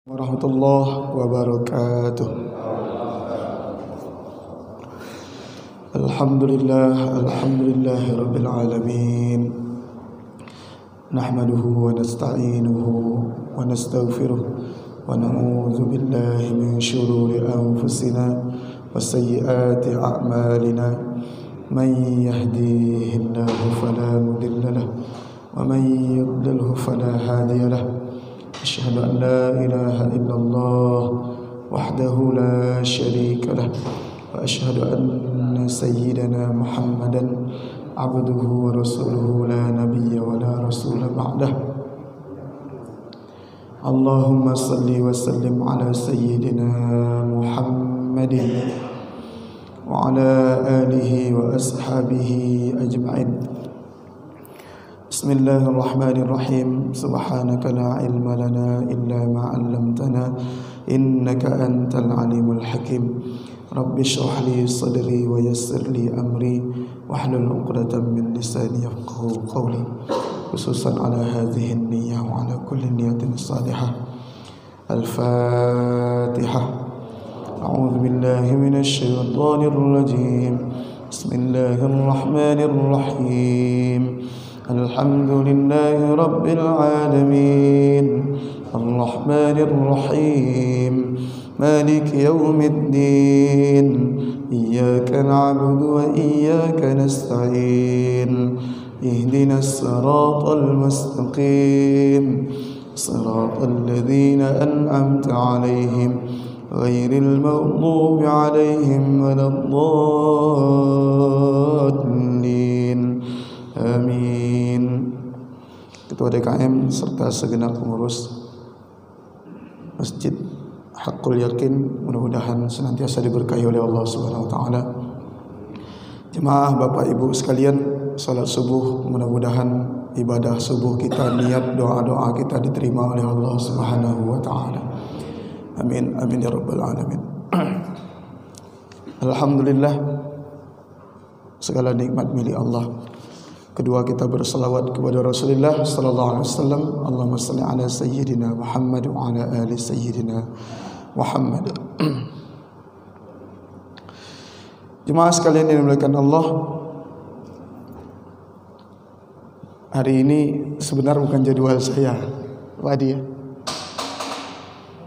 Warahmatullahi wabarakatuh. Alhamdulillahi rabbil alamin. Nahmaduhu wa nasta'inuhu wa nastaghfiruh wa na'udzu billahi min shururi anfusina wa sayyiati a'malina. Man yahdihillahu fala mudilla lahu wa man yudlilhu fala hadiya lahu. أشهد أن لا إله إلا الله وحده لا شريك له وأشهد أن سيدنا محمدا عبده ورسوله لا نبي ولا رسول بعده. اللهم صل وسلم على سيدنا محمد وعلى آله وأصحابه أجمعين. Bismillahirrahmanirrahim. Subhanaka la ilma lana illa ma 'allamtana innaka antal alimul hakim. Rabbi shrah li sadri wa yassir li amri wahlul 'uqdatam min lisani yafqahu qawli. Khususan ala hadhihi an-niyyah wa ala kulli niyatin salihah. Al-Fatihah. A'udzu billahi minasy syaithanir rajim. Bismillahirrahmanirrahim. Alhamdulillahi rabbil alamin. Ar-Rahmanir Rahim. Maliki yaumiddin. Iyyaka na'budu wa iyyaka nasta'in. Ihdinas siratal mustaqim. Siratal ladzina an'amta 'alaihim ghairil maghdubi 'alaihim waladdallin. Amin. Ketua DKM serta segenap pengurus Masjid Haqqul Yakin mudah-mudahan senantiasa diberkahi oleh Allah Subhanahu wa taala. Jemaah Bapak Ibu sekalian, salat subuh, mudah-mudahan ibadah subuh kita, niat doa-doa kita diterima oleh Allah Subhanahu wa taala. Amin amin ya rabbal alamin. Alhamdulillah, segala nikmat milik Allah. Kedua, kita berselawat kepada Rasulullah sallallahu alaihi wasallam. Allahumma shalli ala sayyidina Muhammad wa ala ali sayyidina Muhammad. Jemaah sekalian yang dimuliakan Allah, hari ini sebenarnya bukan jadwal saya, Pak Adi ya.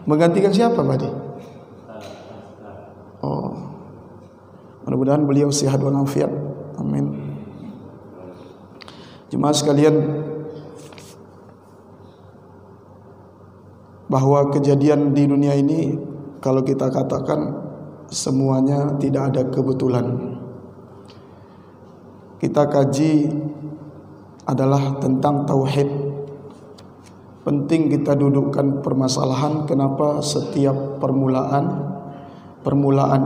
Menggantikan siapa, Pak Adi? Oh, mudah-mudahan beliau sehat walafiat. Amin. Jemaah sekalian, bahwa kejadian di dunia ini kalau kita katakan semuanya tidak ada kebetulan. Kita kaji adalah tentang tauhid. Penting kita dudukkan permasalahan kenapa setiap permulaan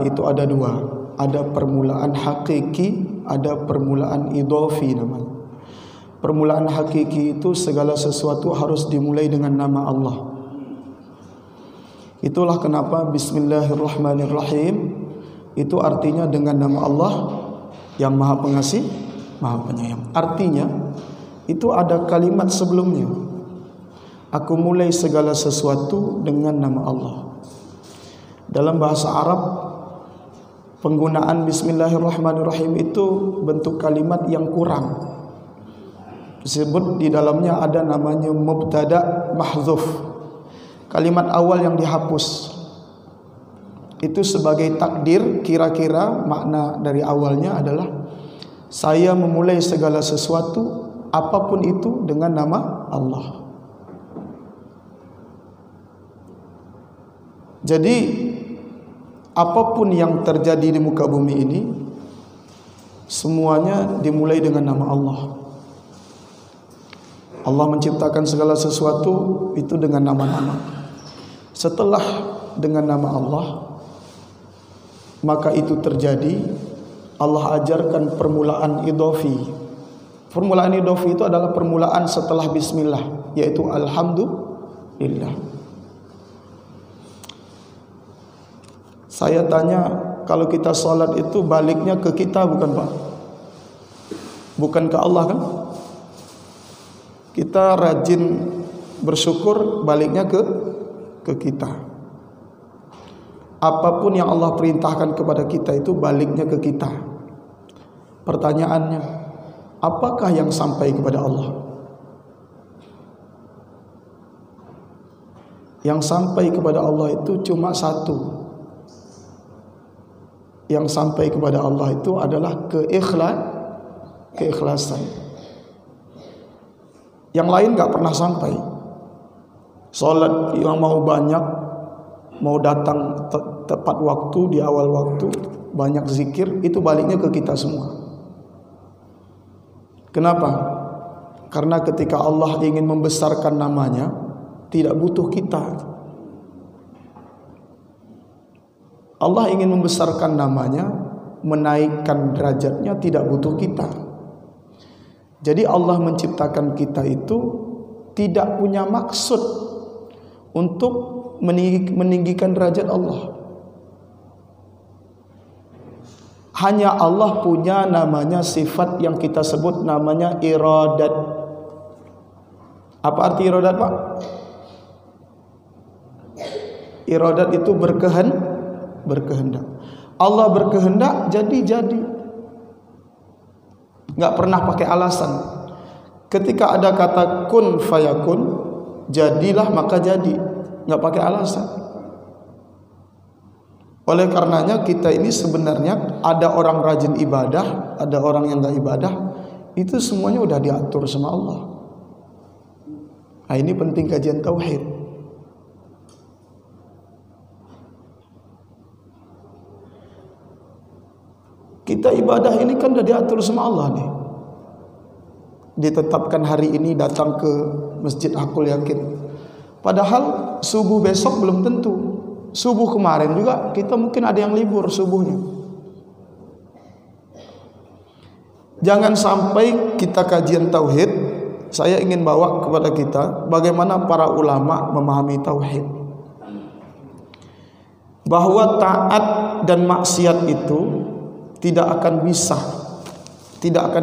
itu ada dua. Ada permulaan hakiki, ada permulaan idhofi namanya. Permulaan hakiki itu segala sesuatu harus dimulai dengan nama Allah. Itulah kenapa Bismillahirrahmanirrahim itu artinya dengan nama Allah yang Maha Pengasih, Maha Penyayang. Artinya itu ada kalimat sebelumnya. Aku mulai segala sesuatu dengan nama Allah. Dalam bahasa Arab, penggunaan Bismillahirrahmanirrahim itu bentuk kalimat yang kurang. Disebut di dalamnya ada namanya mubtada mahdzuf. Kalimat awal yang dihapus. Itu sebagai takdir, kira-kira makna dari awalnya adalah saya memulai segala sesuatu apapun itu dengan nama Allah. Jadi apapun yang terjadi di muka bumi ini semuanya dimulai dengan nama Allah. Allah menciptakan segala sesuatu itu dengan nama-nama. Setelah dengan nama Allah, maka itu terjadi. Allah ajarkan permulaan idhofi. Permulaan idhofi itu adalah permulaan setelah bismillah, yaitu alhamdulillah. Saya tanya, kalau kita salat itu baliknya ke kita bukan Pak? Bukan ke Allah kan? Kita rajin bersyukur baliknya ke ke kita. Apapun yang Allah perintahkan kepada kita itu baliknya ke kita. Pertanyaannya, apakah yang sampai kepada Allah? Yang sampai kepada Allah itu cuma satu. Yang sampai kepada Allah itu adalah keikhlasan. Yang lain gak pernah sampai. Salat yang mau banyak, mau datang tepat waktu, di awal waktu, banyak zikir, itu baliknya ke kita semua. Kenapa? Karena ketika Allah ingin membesarkan namanya, tidak butuh kita. Allah ingin membesarkan namanya, menaikkan derajatnya, tidak butuh kita. Jadi Allah menciptakan kita itu tidak punya maksud untuk meninggikan derajat Allah. Hanya Allah punya namanya sifat yang kita sebut namanya iradat. Apa arti iradat, Pak? Iradat itu berkehendak. Allah berkehendak, jadi. Enggak pernah pakai alasan. Ketika ada kata kun fayakun, jadilah maka jadi, enggak pakai alasan. Oleh karenanya kita ini sebenarnya ada orang rajin ibadah, ada orang yang enggak ibadah, itu semuanya udah diatur sama Allah. Nah, ini penting kajian tauhid. Kita ibadah ini kan sudah diatur sama Allah nih. Ditetapkan hari ini datang ke Masjid Hakul Yakin. Padahal subuh besok belum tentu. Subuh kemarin juga kita mungkin ada yang libur subuhnya. Jangan sampai kita kajian tauhid, saya ingin bawa kepada kita bagaimana para ulama memahami tauhid. Bahwa taat dan maksiat itu tidak akan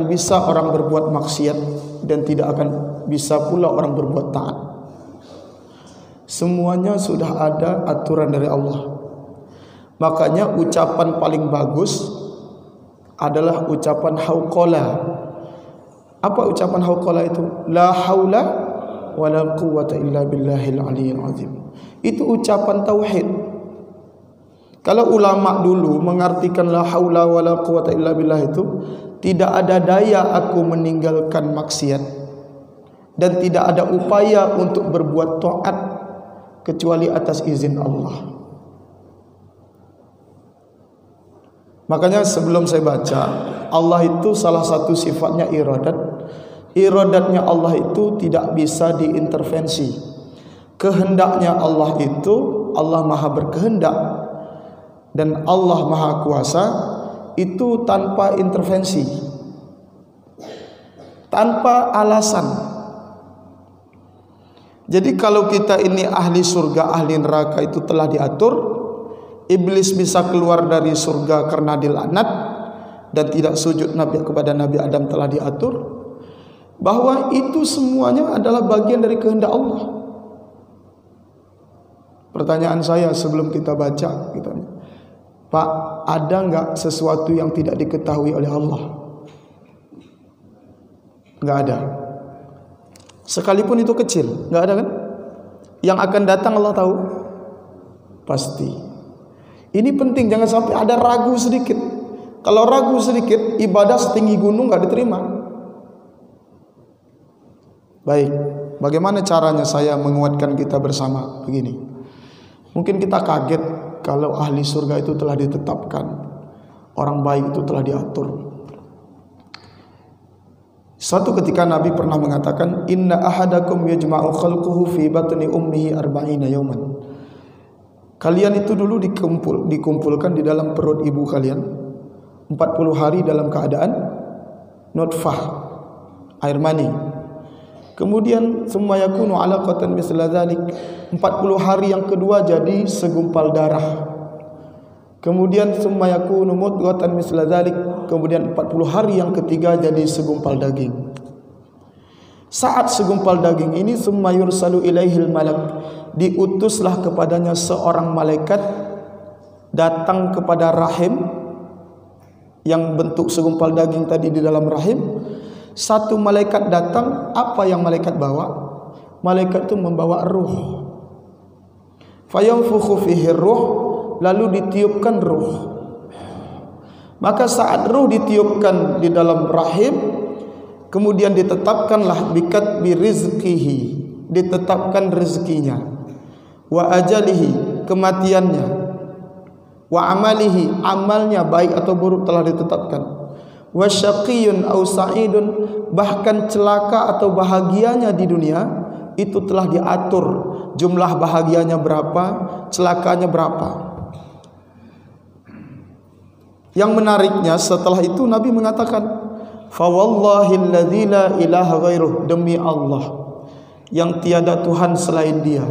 bisa orang berbuat maksiat dan tidak akan bisa pula orang berbuat taat. Semuanya sudah ada aturan dari Allah. Makanya ucapan paling bagus adalah ucapan hauqala. Apa ucapan hauqala itu? La haula wala quwwata illa billahil aliyyil azim. Itu ucapan tauhid. Kalau ulama dulu mengartikan la haula wala quwwata illa billah itu, tidak ada daya aku meninggalkan maksiat dan tidak ada upaya untuk berbuat taat kecuali atas izin Allah. Makanya sebelum saya baca, Allah itu salah satu sifatnya iradat. Iradatnya Allah itu tidak bisa diintervensi. Kehendaknya Allah itu, Allah Maha berkehendak. Dan Allah Maha Kuasa itu tanpa intervensi, tanpa alasan. Jadi kalau kita ini ahli surga, ahli neraka itu telah diatur. Iblis bisa keluar dari surga karena dilaknat dan tidak sujud kepada Nabi Adam telah diatur. Bahwa itu semuanya adalah bagian dari kehendak Allah. Pertanyaan saya sebelum kita baca, Pak, ada enggak sesuatu yang tidak diketahui oleh Allah? Enggak ada. Sekalipun itu kecil, enggak ada kan? Yang akan datang Allah tahu? Pasti. Ini penting, jangan sampai ada ragu sedikit. Kalau ragu sedikit, ibadah setinggi gunung enggak diterima. Baik, bagaimana caranya saya menguatkan kita bersama? Begini. Mungkin kita kaget kalau ahli surga itu telah ditetapkan, orang baik itu telah diatur. Suatu ketika Nabi pernah mengatakan, Inna ahadakum yajma'u khalquhu fi batni ummihi arba'ina yawman. Kalian itu dulu dikumpulkan di dalam perut ibu kalian 40 hari dalam keadaan nutfah, air mani. Kemudian summa yakunu 'alaqatan misla dzalik. 40 hari yang kedua jadi segumpal darah. Kemudian summa yakunu mudghatan misla dzalik. Kemudian 40 hari yang ketiga jadi segumpal daging. Saat segumpal daging ini summa yursalu ilaihil malak. diutuslah kepadanya seorang malaikat datang kepada rahim yang bentuk segumpal daging tadi di dalam rahim. Satu malaikat datang, apa yang malaikat bawa? Malaikat itu membawa ruh. Fayanfukhu fihi ruh, lalu ditiupkan ruh. Maka saat ruh ditiupkan di dalam rahim, kemudian ditetapkanlah bikatbi rizqihi, ditetapkan rezekinya, wa ajalihi, kematiannya, wa amalihi, amalnya baik atau buruk telah ditetapkan, wa syaqiyyun aw sa'idun, bahkan celaka atau bahagianya di dunia itu telah diatur, jumlah bahagianya berapa, celakanya berapa. Yang menariknya setelah itu Nabi mengatakan, fa wallahi alladzi la ilaha ghairuh, demi Allah yang tiada Tuhan selain Dia,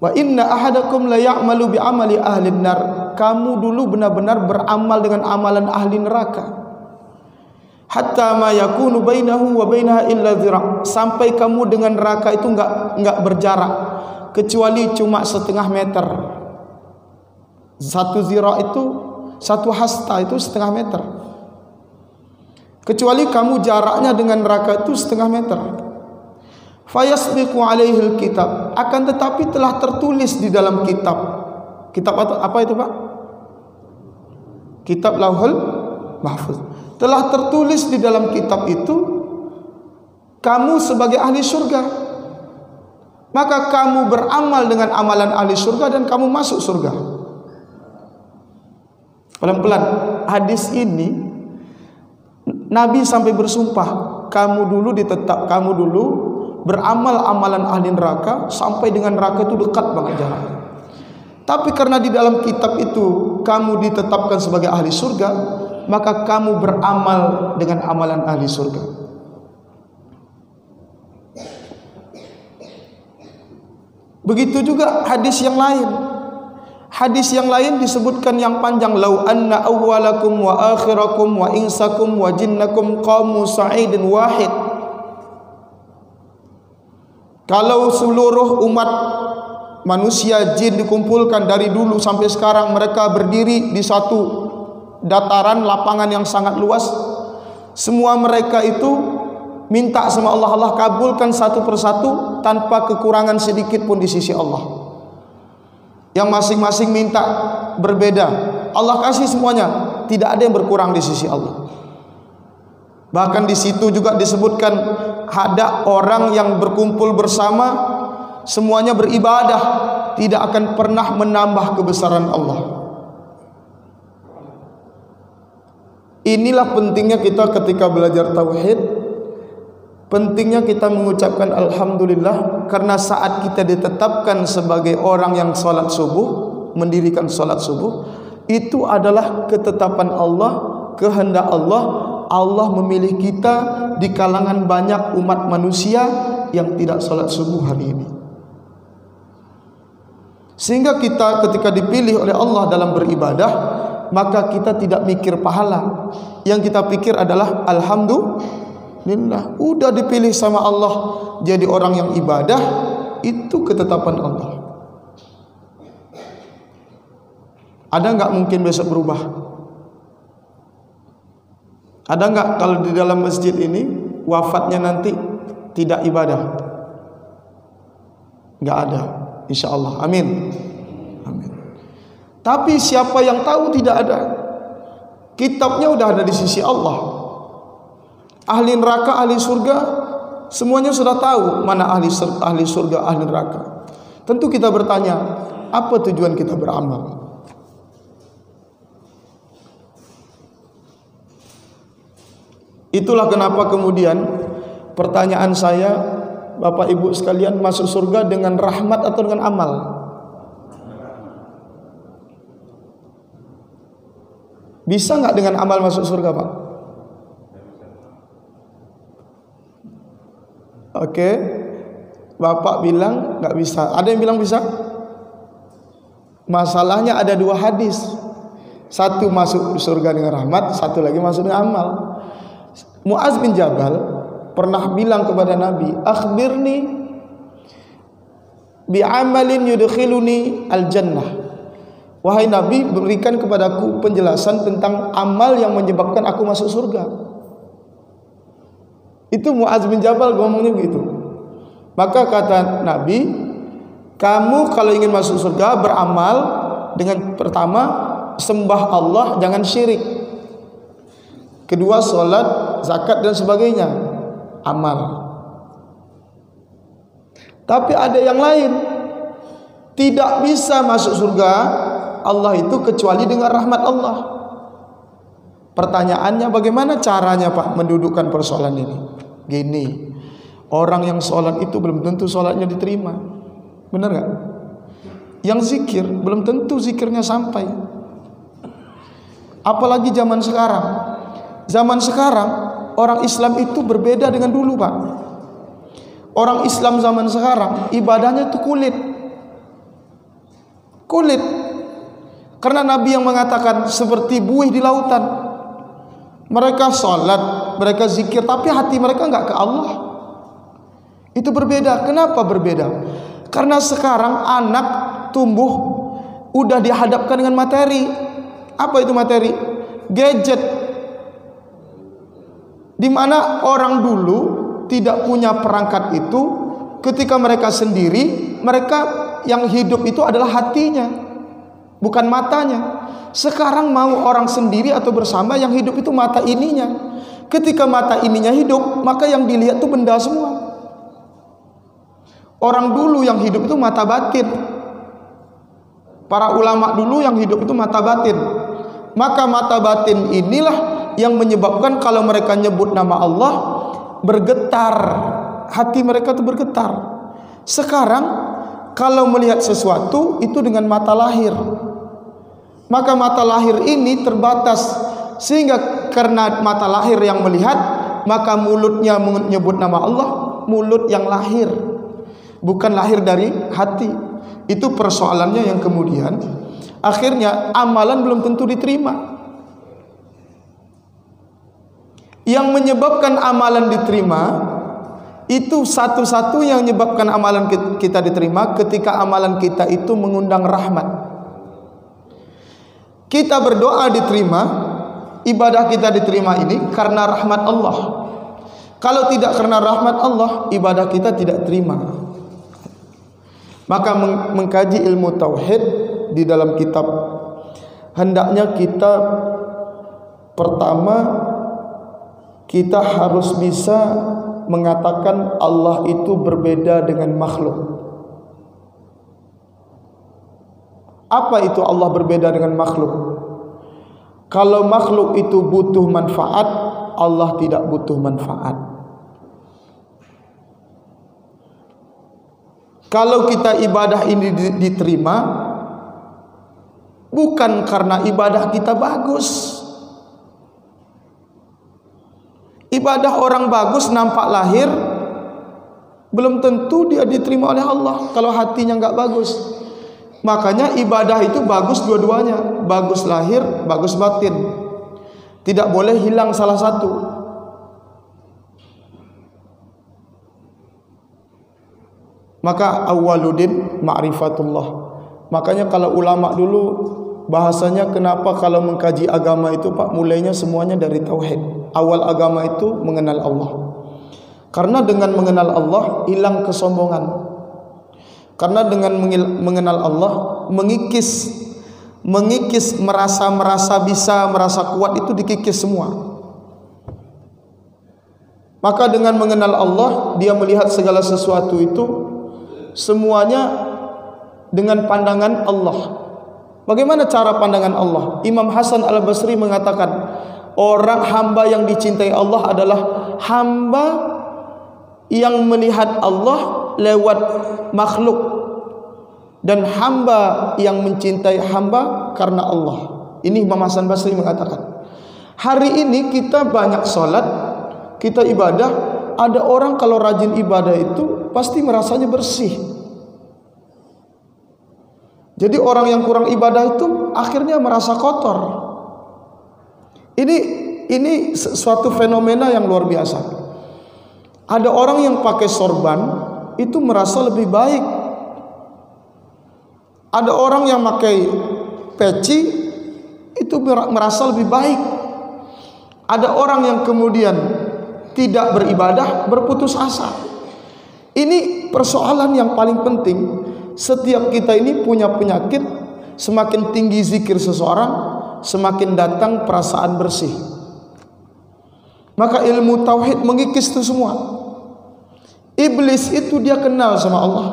wa inna ahadakum la ya'malu bi amali ahli nar, kamu dulu benar-benar beramal dengan amalan ahli neraka, hatta ma yakunu bainahu wa bainaha illa zira', sampai kamu dengan neraka itu enggak berjarak kecuali cuma setengah meter. Satu zira' itu, satu hasta itu setengah meter, kecuali kamu jaraknya dengan neraka itu setengah meter. Fayasbiqu alaihil kitab, akan tetapi telah tertulis di dalam kitab. Kitab apa itu Pak? Kitab Lauhul Mahfuz. Telah tertulis di dalam kitab itu kamu sebagai ahli surga. Maka kamu beramal dengan amalan ahli surga dan kamu masuk surga. Pelan-pelan, hadis ini Nabi sampai bersumpah, kamu dulu beramal amalan ahli neraka, sampai dengan neraka itu dekat banget jaraknya. Tapi karena di dalam kitab itu kamu ditetapkan sebagai ahli surga, maka kamu beramal dengan amalan ahli surga. Begitu juga hadis yang lain. Hadis yang lain disebutkan yang panjang, lau anna awwalakum wa akhirakum wa insakum wa jinnakum qamu sa'idin wahid. Kalau seluruh umat manusia jin dikumpulkan dari dulu sampai sekarang, mereka berdiri di satu dataran lapangan yang sangat luas, semua mereka itu minta sama Allah, Allah kabulkan satu persatu tanpa kekurangan sedikit pun di sisi Allah. Yang masing-masing minta berbeda, Allah kasih semuanya, tidak ada yang berkurang di sisi Allah. Bahkan di situ juga disebutkan ada orang yang berkumpul bersama, semuanya beribadah, tidak akan pernah menambah kebesaran Allah. Inilah pentingnya kita ketika belajar tauhid. Pentingnya kita mengucapkan alhamdulillah, karena saat kita ditetapkan sebagai orang yang sholat subuh, mendirikan sholat subuh, itu adalah ketetapan Allah, kehendak Allah. Allah memilih kita di kalangan banyak umat manusia yang tidak sholat subuh hari ini. Sehingga kita ketika dipilih oleh Allah dalam beribadah, maka kita tidak mikir pahala. Yang kita pikir adalah alhamdulillah, udah dipilih sama Allah jadi orang yang ibadah, itu ketetapan Allah. Ada nggak mungkin besok berubah? Ada nggak kalau di dalam masjid ini wafatnya nanti tidak ibadah? Nggak ada, insya Allah. Amin. Amin. Tapi siapa yang tahu tidak ada? Kitabnya udah ada di sisi Allah. Ahli neraka, ahli surga, semuanya sudah tahu mana ahli surga, ahli neraka. Tentu kita bertanya, apa tujuan kita beramal? Itulah kenapa kemudian pertanyaan saya, Bapak Ibu sekalian, masuk surga dengan rahmat atau dengan amal? Bisa nggak dengan amal masuk surga, Pak? Oke, Bapak bilang nggak bisa. Ada yang bilang bisa? Masalahnya ada dua hadis. Satu masuk surga dengan rahmat, satu lagi masuk dengan amal. Muaz bin Jabal pernah bilang kepada Nabi, akhbirni bi'amalin yudkhiluni al-jannah. Wahai Nabi, berikan kepadaku penjelasan tentang amal yang menyebabkan aku masuk surga. Itu Mu'adz bin Jabal ngomongnya begitu. Maka kata Nabi, kamu kalau ingin masuk surga beramal dengan pertama sembah Allah, jangan syirik. Kedua salat, zakat dan sebagainya, amal. Tapi ada yang lain. Tidak bisa masuk surga Allah itu kecuali dengan rahmat Allah. Pertanyaannya, bagaimana caranya Pak mendudukkan persoalan ini? Gini, orang yang sholat itu belum tentu sholatnya diterima. Benar gak? Yang zikir belum tentu zikirnya sampai. Apalagi zaman sekarang. Zaman sekarang orang Islam itu berbeda dengan dulu Pak. Orang Islam zaman sekarang ibadahnya itu kulit. Karena Nabi yang mengatakan seperti buih di lautan. Mereka sholat, mereka zikir, tapi hati mereka enggak ke Allah. Itu berbeda. Kenapa berbeda? Karena sekarang anak tumbuh udah dihadapkan dengan materi. Apa itu materi? Gadget. Di mana orang dulu tidak punya perangkat itu, ketika mereka sendiri, mereka yang hidup itu adalah hatinya, bukan matanya. Sekarang mau orang sendiri atau bersama, yang hidup itu mata ininya. Ketika mata ininya hidup, maka yang dilihat itu benda semua. Orang dulu yang hidup itu mata batin. Para ulama dulu yang hidup itu mata batin. Maka mata batin inilah yang menyebabkan kalau mereka nyebut nama Allah bergetar, hati mereka itu bergetar. Sekarang kalau melihat sesuatu itu dengan mata lahir, maka mata lahir ini terbatas, sehingga karena mata lahir yang melihat, maka mulutnya menyebut nama Allah, mulut yang lahir, bukan lahir dari hati. Itu persoalannya yang kemudian akhirnya amalan belum tentu diterima. Yang menyebabkan amalan diterima itu satu-satu yang menyebabkan amalan kita diterima ketika amalan kita itu mengundang rahmat. Kita berdoa diterima, ibadah kita diterima ini karena rahmat Allah. Kalau tidak karena rahmat Allah, ibadah kita tidak terima. Maka mengkaji ilmu tauhid di dalam kitab, hendaknya kita pertama kita harus bisa mengatakan Allah itu berbeda dengan makhluk. Apa itu Allah berbeda dengan makhluk? Kalau makhluk itu butuh manfaat, Allah tidak butuh manfaat. Kalau kita ibadah ini diterima, bukan karena ibadah kita bagus. Ibadah orang bagus nampak lahir, belum tentu dia diterima oleh Allah kalau hatinya enggak bagus. Makanya ibadah itu bagus dua-duanya, bagus lahir, bagus batin. Tidak boleh hilang salah satu. Maka awwaluddin ma'rifatullah. Makanya kalau ulama dulu bahasanya, kenapa kalau mengkaji agama itu Pak, mulainya semuanya dari tauhid. Awal agama itu mengenal Allah. Karena dengan mengenal Allah hilang kesombongan. Karena dengan mengenal Allah mengikis merasa bisa, merasa kuat itu dikikis semua. Maka dengan mengenal Allah, dia melihat segala sesuatu itu semuanya dengan pandangan Allah. Bagaimana cara pandangan Allah? Imam Hasan Al-Basri mengatakan, orang hamba yang dicintai Allah adalah hamba yang melihat Allah lewat makhluk, dan hamba yang mencintai hamba karena Allah. Ini Imam Hasan Basri mengatakan. Hari ini kita banyak sholat, kita ibadah. Ada orang kalau rajin ibadah itu pasti merasanya bersih. Jadi orang yang kurang ibadah itu akhirnya merasa kotor. Ini suatu fenomena yang luar biasa. Ada orang yang pakai sorban itu merasa lebih baik Ada orang yang pakai peci itu merasa lebih baik. Ada orang yang kemudian tidak beribadah, berputus asa. Ini persoalan yang paling penting. Setiap kita ini punya penyakit. Semakin tinggi zikir seseorang, semakin datang perasaan bersih. Maka ilmu tauhid mengikis itu semua. Iblis itu dia kenal sama Allah.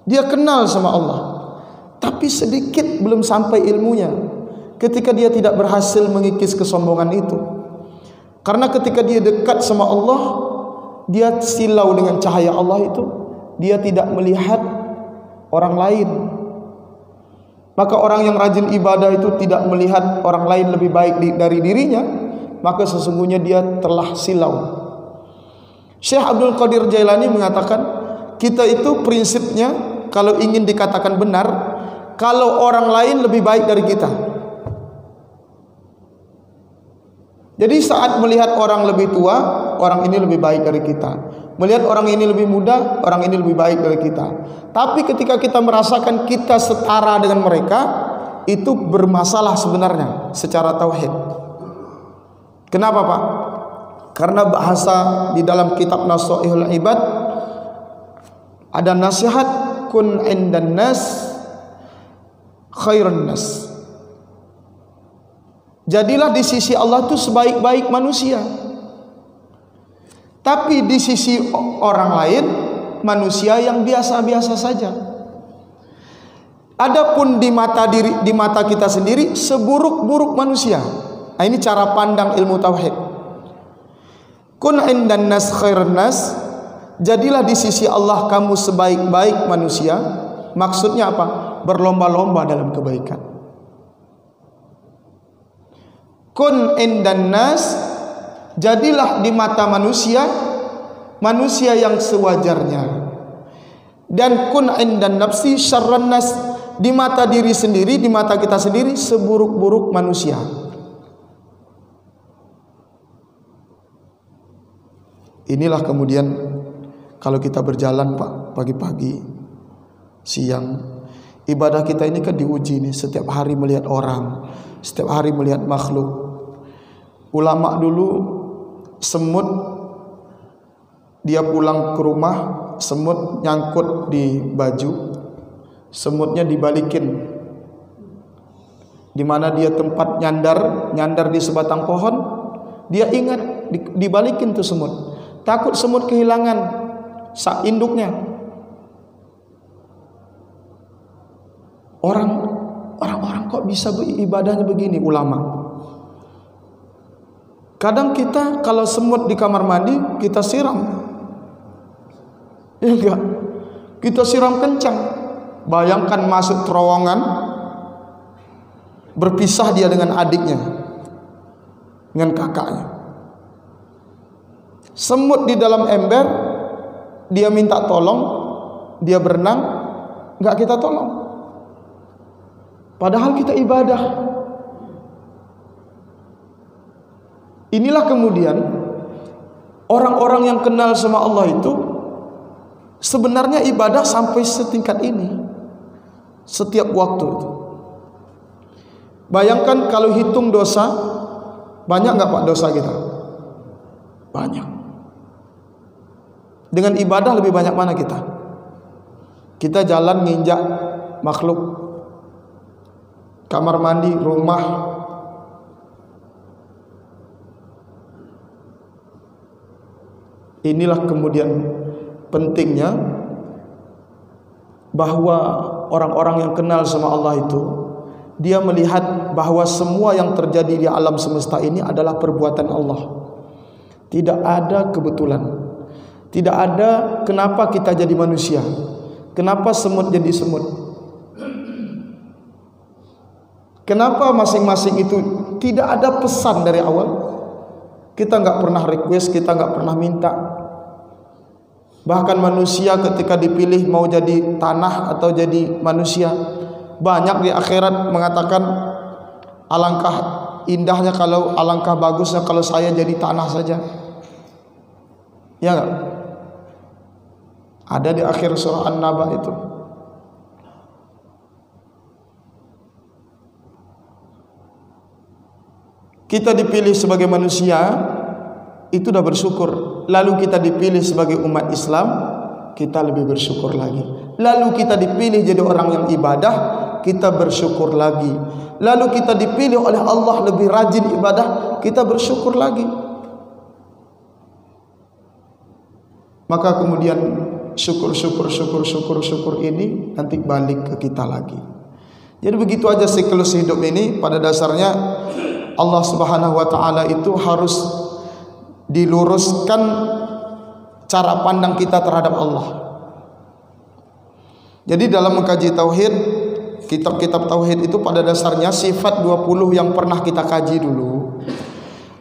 Dia kenal sama Allah. Tapi sedikit belum sampai ilmunya ketika dia tidak berhasil mengikis kesombongan itu. Karena ketika dia dekat sama Allah, dia silau dengan cahaya Allah itu. Dia tidak melihat orang lain. Maka orang yang rajin ibadah itu tidak melihat orang lain lebih baik dari dirinya, maka sesungguhnya dia telah silau. Syekh Abdul Qadir Jailani mengatakan, kita itu prinsipnya kalau ingin dikatakan benar, kalau orang lain lebih baik dari kita. Jadi saat melihat orang lebih tua, orang ini lebih baik dari kita. Melihat orang ini lebih muda, orang ini lebih baik dari kita. Tapi ketika kita merasakan kita setara dengan mereka, itu bermasalah sebenarnya secara tauhid. Kenapa Pak? Karena bahasa di dalam kitab Nasaihul Ibad ada nasihat, kun indan nas khairun nas. Jadilah di sisi Allah itu sebaik-baik manusia. Tapi di sisi orang lain, manusia yang biasa-biasa saja. Adapun di mata kita sendiri seburuk-buruk manusia. Nah, ini cara pandang ilmu tauhid. Kun indan nas khairun nas. Jadilah di sisi Allah kamu sebaik-baik manusia. Maksudnya apa? Berlomba-lomba dalam kebaikan. Kun indan nas, jadilah di mata manusia yang sewajarnya. Dan kun indan nafsi syarran nas, di mata diri sendiri, di mata kita sendiri seburuk-buruk manusia. Inilah kemudian kalau kita berjalan Pak, pagi-pagi, siang, ibadah kita ini kan diuji nih, setiap hari melihat orang, setiap hari melihat makhluk. Ulama dulu semut, dia pulang ke rumah, semut nyangkut di baju, semutnya dibalikin. Di mana dia tempat nyandar di sebatang pohon, dia ingat dibalikin tuh semut. Takut semut kehilangan induknya. Orang-orang kok bisa ibadahnya begini, ulama. Kadang kita kalau semut di kamar mandi, kita siram. Ya enggak? Kita siram kencang. Bayangkan masuk terowongan, berpisah dia dengan adiknya, dengan kakaknya. Semut di dalam ember, dia minta tolong, dia berenang, enggak kita tolong. Padahal kita ibadah. Inilah kemudian orang-orang yang kenal sama Allah itu sebenarnya ibadah sampai setingkat ini. Setiap waktu itu. Bayangkan kalau hitung dosa, banyak nggak Pak dosa kita? Banyak. Dengan ibadah lebih banyak mana kita? Kita jalan nginjak makhluk, kamar mandi, rumah. Inilah kemudian pentingnya bahwa orang-orang yang kenal sama Allah itu, dia melihat bahwa semua yang terjadi di alam semesta ini adalah perbuatan Allah. Tidak ada kebetulan. Tidak ada kenapa kita jadi manusia, kenapa semut jadi semut, kenapa masing-masing itu tidak ada pesan dari awal. Kita nggak pernah request, kita nggak pernah minta. Bahkan manusia ketika dipilih mau jadi tanah atau jadi manusia, banyak di akhirat mengatakan alangkah indahnya kalau, alangkah bagusnya kalau saya jadi tanah saja. Ya nggak? Ada di akhir surah An-Naba itu. kita dipilih sebagai manusia, itu sudah bersyukur. Lalu kita dipilih sebagai umat Islam, kita lebih bersyukur lagi. Lalu kita dipilih jadi orang yang ibadah, kita bersyukur lagi. Lalu kita dipilih oleh Allah lebih rajin ibadah, kita bersyukur lagi. Maka kemudian syukur ini nanti balik ke kita lagi. Jadi begitu aja siklus hidup ini. Pada dasarnya Allah Subhanahu wa taala itu harus diluruskan cara pandang kita terhadap Allah. Jadi dalam mengkaji tauhid, kitab-kitab tauhid itu pada dasarnya sifat 20 yang pernah kita kaji dulu,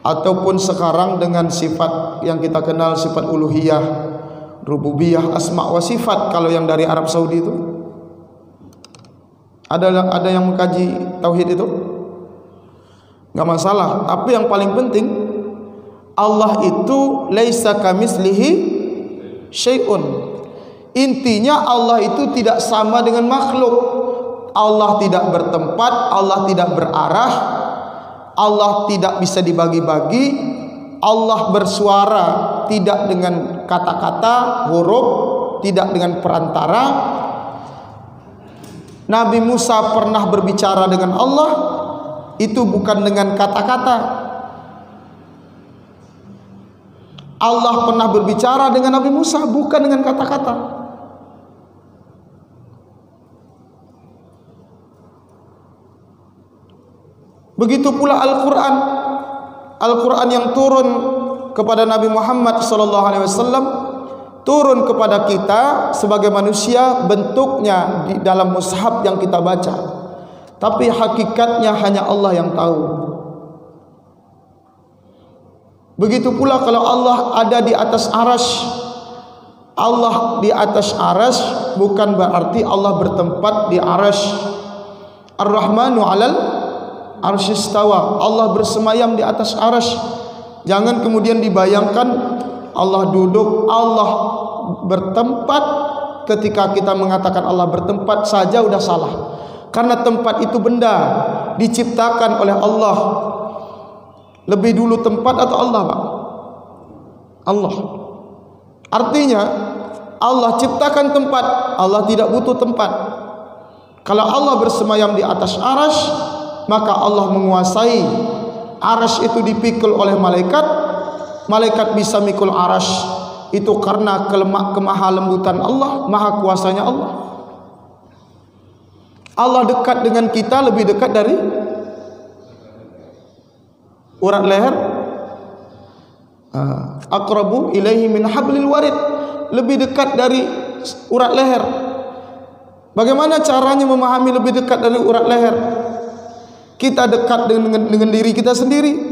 ataupun sekarang dengan sifat yang kita kenal, sifat uluhiyah, rububiyah, asma wa sifat. Kalau yang dari Arab Saudi itu ada yang mengkaji tauhid itu, nggak masalah. Tapi yang paling penting, Allah itu laisa kamitslihi syai'un. Intinya Allah itu tidak sama dengan makhluk. Allah tidak bertempat, Allah tidak berarah, Allah tidak bisa dibagi-bagi, Allah bersuara tidak dengan kata-kata, huruf, tidak dengan perantara. Nabi Musa pernah berbicara dengan Allah, itu bukan dengan kata-kata. Allah pernah berbicara dengan Nabi Musa, bukan dengan kata-kata. Begitu pula Al-Quran. Al-Quran yang turun kepada Nabi Muhammad SAW turun kepada kita sebagai manusia, bentuknya di dalam mushaf yang kita baca, tapi hakikatnya hanya Allah yang tahu. Begitu pula kalau Allah ada di atas arasy. Allah di atas arasy bukan berarti Allah bertempat di arasy. Ar-Rahmanu 'alal arsy istawa. Allah bersemayam di atas arasy. Jangan kemudian dibayangkan Allah duduk, Allah bertempat. Ketika kita mengatakan Allah bertempat saja udah salah. Karena tempat itu benda diciptakan oleh Allah. Lebih dulu tempat atau Allah, Pak? Allah. Artinya Allah ciptakan tempat, Allah tidak butuh tempat. Kalau Allah bersemayam di atas arasy, maka Allah menguasai. Arasy itu dipikul oleh malaikat. Malaikat bisa mikul arasy itu karena kemahalembutan Allah, maha kuasanya Allah. Allah dekat dengan kita lebih dekat dari urat leher. Aqrabu ilaihi min hablil warid, lebih dekat dari urat leher. Bagaimana caranya memahami lebih dekat dari urat leher? Kita dekat dengan diri kita sendiri.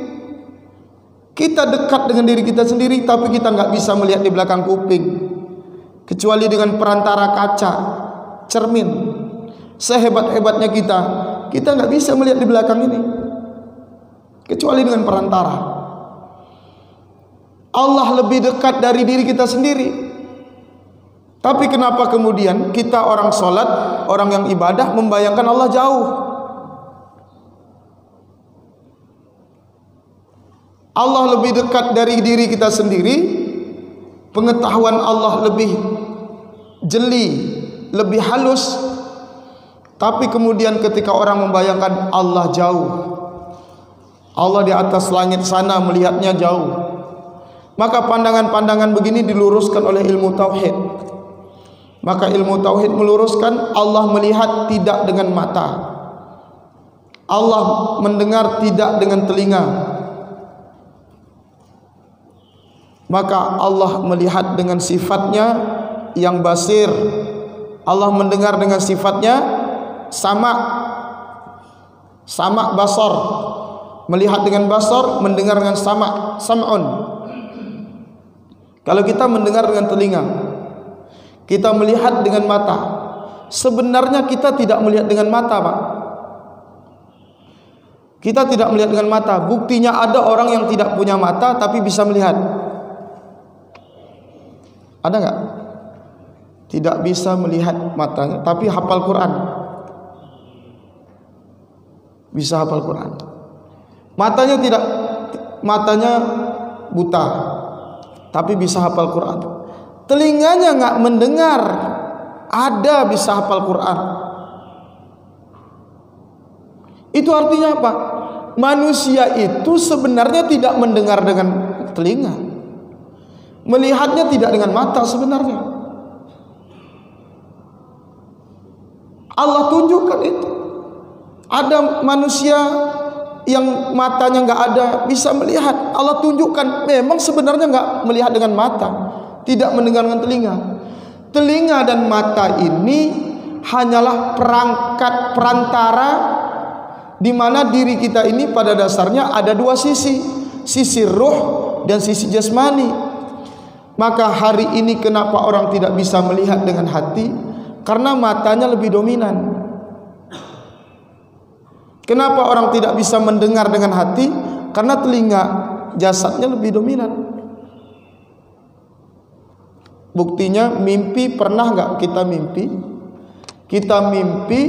Kita dekat dengan diri kita sendiri, tapi kita nggak bisa melihat di belakang kuping, kecuali dengan perantara kaca, cermin. Sehebat-hebatnya kita nggak bisa melihat di belakang ini, kecuali dengan perantara. Allah lebih dekat dari diri kita sendiri. Tapi kenapa kemudian kita orang sholat, orang yang ibadah membayangkan Allah jauh? Allah lebih dekat dari diri kita sendiri. Pengetahuan Allah lebih jeli, lebih halus. Tapi kemudian ketika orang membayangkan Allah jauh, Allah di atas langit sana melihatnya jauh, maka pandangan-pandangan begini diluruskan oleh ilmu tauhid. Maka ilmu tauhid meluruskan Allah melihat tidak dengan mata, Allah mendengar tidak dengan telinga, maka Allah melihat dengan sifatnya yang basir. Allah mendengar dengan sifatnya sama basar, melihat dengan basar, mendengar dengan sam'un. Kalau kita mendengar dengan telinga, kita melihat dengan mata. Sebenarnya kita tidak melihat dengan mata, Pak. Kita tidak melihat dengan mata. Buktinya ada orang yang tidak punya mata tapi bisa melihat. Ada nggak? Tidak bisa melihat matanya tapi hafal Quran. Bisa hafal Quran. Matanya buta, tapi bisa hafal Quran. Telinganya nggak mendengar, ada bisa hafal Quran. Itu artinya apa? Manusia itu sebenarnya tidak mendengar dengan telinga, melihatnya tidak dengan mata sebenarnya. Allah tunjukkan itu. Ada manusia yang matanya nggak ada bisa melihat. Allah tunjukkan memang sebenarnya nggak melihat dengan mata, tidak mendengar dengan telinga. Telinga dan mata ini hanyalah perantara di mana diri kita ini pada dasarnya ada dua sisi, sisi ruh dan sisi jasmani. Maka hari ini kenapa orang tidak bisa melihat dengan hati? Karena matanya lebih dominan. Kenapa orang tidak bisa mendengar dengan hati? Karena telinga jasadnya lebih dominan. Buktinya mimpi, pernah nggak kita mimpi? Kita mimpi,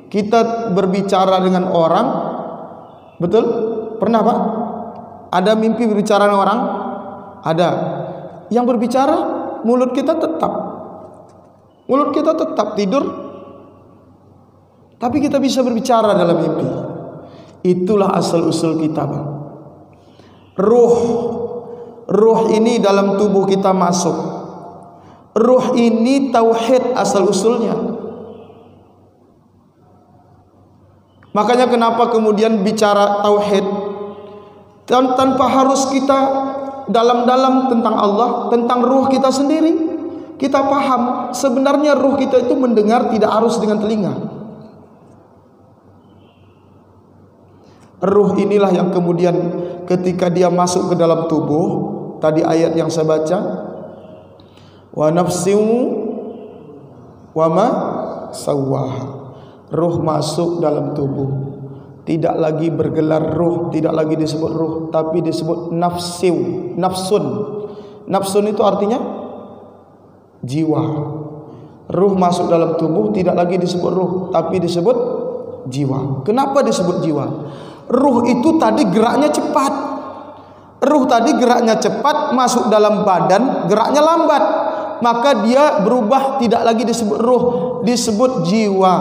kita berbicara dengan orang, betul? Pernah Pak? Ada mimpi berbicara dengan orang? Ada. Yang berbicara, mulut kita tetap tidur, tapi kita bisa berbicara dalam mimpi. Itulah asal usul kita, Pak. Ruh ini dalam tubuh kita masuk. Ruh ini tauhid asal usulnya. Makanya kenapa kemudian bicara tauhid tanpa harus kita dalam-dalam tentang Allah, tentang ruh kita sendiri. Kita paham sebenarnya ruh kita itu mendengar tidak harus dengan telinga. Ruh inilah yang kemudian ketika dia masuk ke dalam tubuh, tadi ayat yang saya baca, wa nafsin wa ma sawwaha. Ruh masuk dalam tubuh, tidak lagi bergelar ruh, tidak lagi disebut ruh, tapi disebut nafsun. Nafsun itu artinya jiwa. Ruh masuk dalam tubuh tidak lagi disebut ruh, tapi disebut jiwa. Kenapa disebut jiwa? Ruh itu tadi geraknya cepat. Masuk dalam badan, geraknya lambat. Maka dia berubah, tidak lagi disebut ruh, disebut jiwa.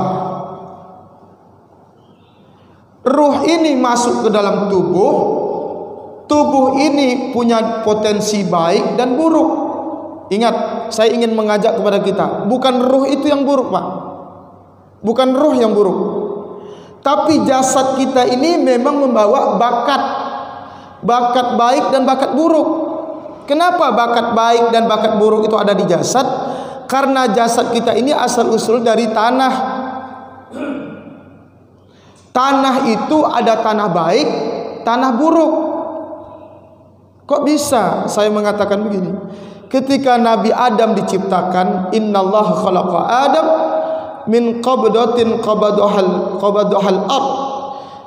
Ruh ini masuk ke dalam tubuh. Tubuh ini punya potensi baik dan buruk. Ingat, saya ingin mengajak kepada kita, bukan ruh itu yang buruk, Pak. Bukan ruh yang buruk. Tapi jasad kita ini memang membawa bakat baik dan bakat buruk. Kenapa bakat baik dan bakat buruk itu ada di jasad? Karena jasad kita ini asal usul dari tanah. Tanah itu ada tanah baik, tanah buruk. Kok bisa saya mengatakan begini? Ketika Nabi Adam diciptakan, innallaha khalaqa Adam min qabdatin qabadahal ard.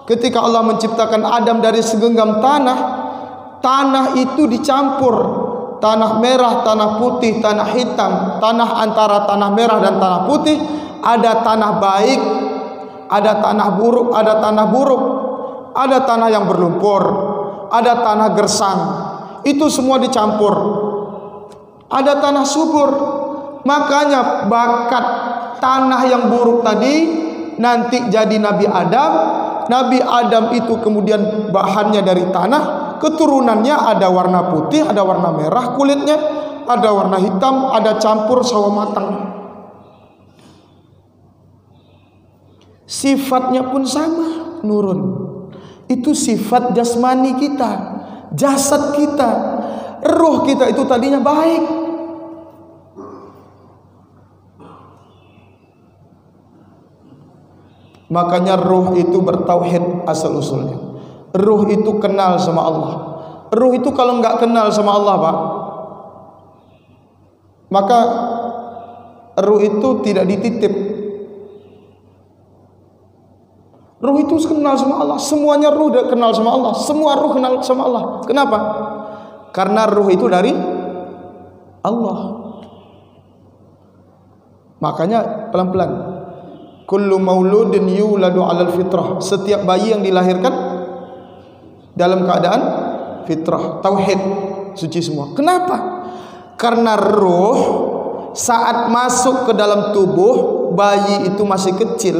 Ketika Allah menciptakan Adam dari segenggam tanah, tanah itu dicampur, tanah merah, tanah putih, tanah hitam, tanah antara tanah merah dan tanah putih, ada tanah baik, ada tanah buruk, ada tanah yang berlumpur, ada tanah gersang. Itu semua dicampur. Ada tanah subur. Makanya bakat tanah yang buruk tadi nanti jadi Nabi Adam. Nabi Adam itu kemudian bahannya dari tanah, keturunannya ada warna putih, ada warna merah kulitnya, ada warna hitam, ada campur sawo matang. Sifatnya pun sama, nurun. Itu sifat jasmani kita, jasad kita. Ruh kita itu tadinya baik. Makanya ruh itu bertauhid asal usulnya. Ruh itu kenal sama Allah. Ruh itu kalau nggak kenal sama Allah, Pak, maka ruh itu tidak dititip. Ruh itu kenal sama Allah. Semuanya ruh kenal sama Allah. Semua ruh kenal sama Allah. Kenapa? Karena ruh itu dari Allah. Makanya pelan-pelan. Kullu mauludin yuladu 'alal fitrah. Setiap bayi yang dilahirkan dalam keadaan fitrah, tauhid, suci semua. Kenapa? Karena ruh saat masuk ke dalam tubuh bayi itu masih kecil,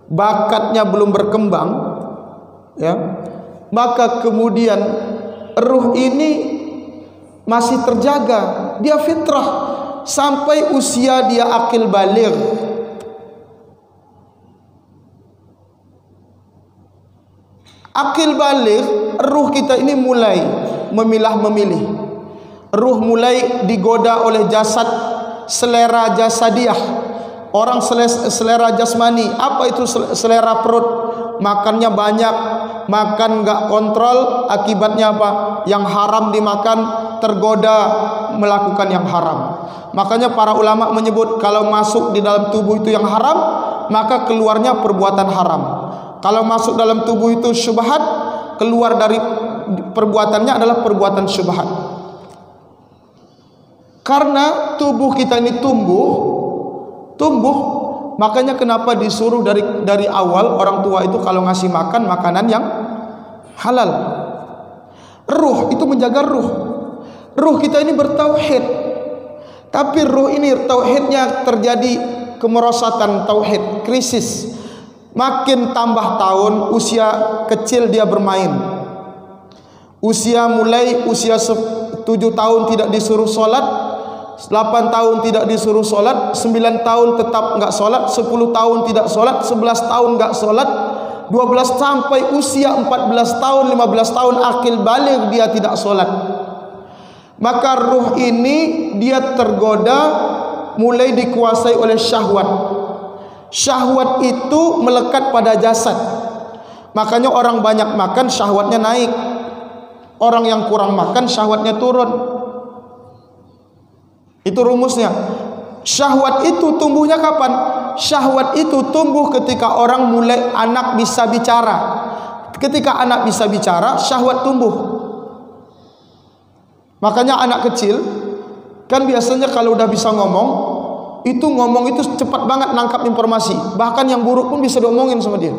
bakatnya belum berkembang, ya, maka kemudian ruh ini masih terjaga, dia fitrah sampai usia dia akil baligh. Akil baligh, ruh kita ini mulai memilah-memilih. Ruh mulai digoda oleh jasad, selera jasadiah. Orang selera jasmani. Apa itu selera perut? Makannya banyak, makan enggak kontrol, akibatnya apa? Yang haram dimakan, tergoda melakukan yang haram. Makanya para ulama menyebut kalau masuk di dalam tubuh itu yang haram, maka keluarnya perbuatan haram. Kalau masuk dalam tubuh itu syubhat, keluar dari perbuatannya adalah perbuatan syubhat. Karena tubuh kita ini tumbuh, makanya kenapa disuruh dari awal orang tua itu kalau ngasih makan makanan yang halal. Ruh itu menjaga ruh. Ruh kita ini bertauhid. Tapi ruh ini tauhidnya terjadi kemerosatan tauhid, krisis. Makin tambah tahun, usia kecil dia bermain. Usia 7 tahun tidak disuruh sholat, 8 tahun tidak disuruh sholat, 9 tahun tetap enggak sholat, 10 tahun tidak sholat, 11 tahun enggak sholat, 12 sampai usia 14 tahun, 15 tahun akil baligh dia tidak sholat. Maka ruh ini dia tergoda, mulai dikuasai oleh syahwat. Syahwat itu melekat pada jasad. Makanya orang banyak makan syahwatnya naik. Orang yang kurang makan syahwatnya turun. Itu rumusnya. Syahwat itu tumbuhnya kapan? Syahwat itu tumbuh ketika orang mulai anak bisa bicara. Ketika anak bisa bicara, syahwat tumbuh. Makanya anak kecil kan biasanya kalau udah bisa ngomong itu cepat banget nangkap informasi. Bahkan yang buruk pun bisa diomongin sama dia.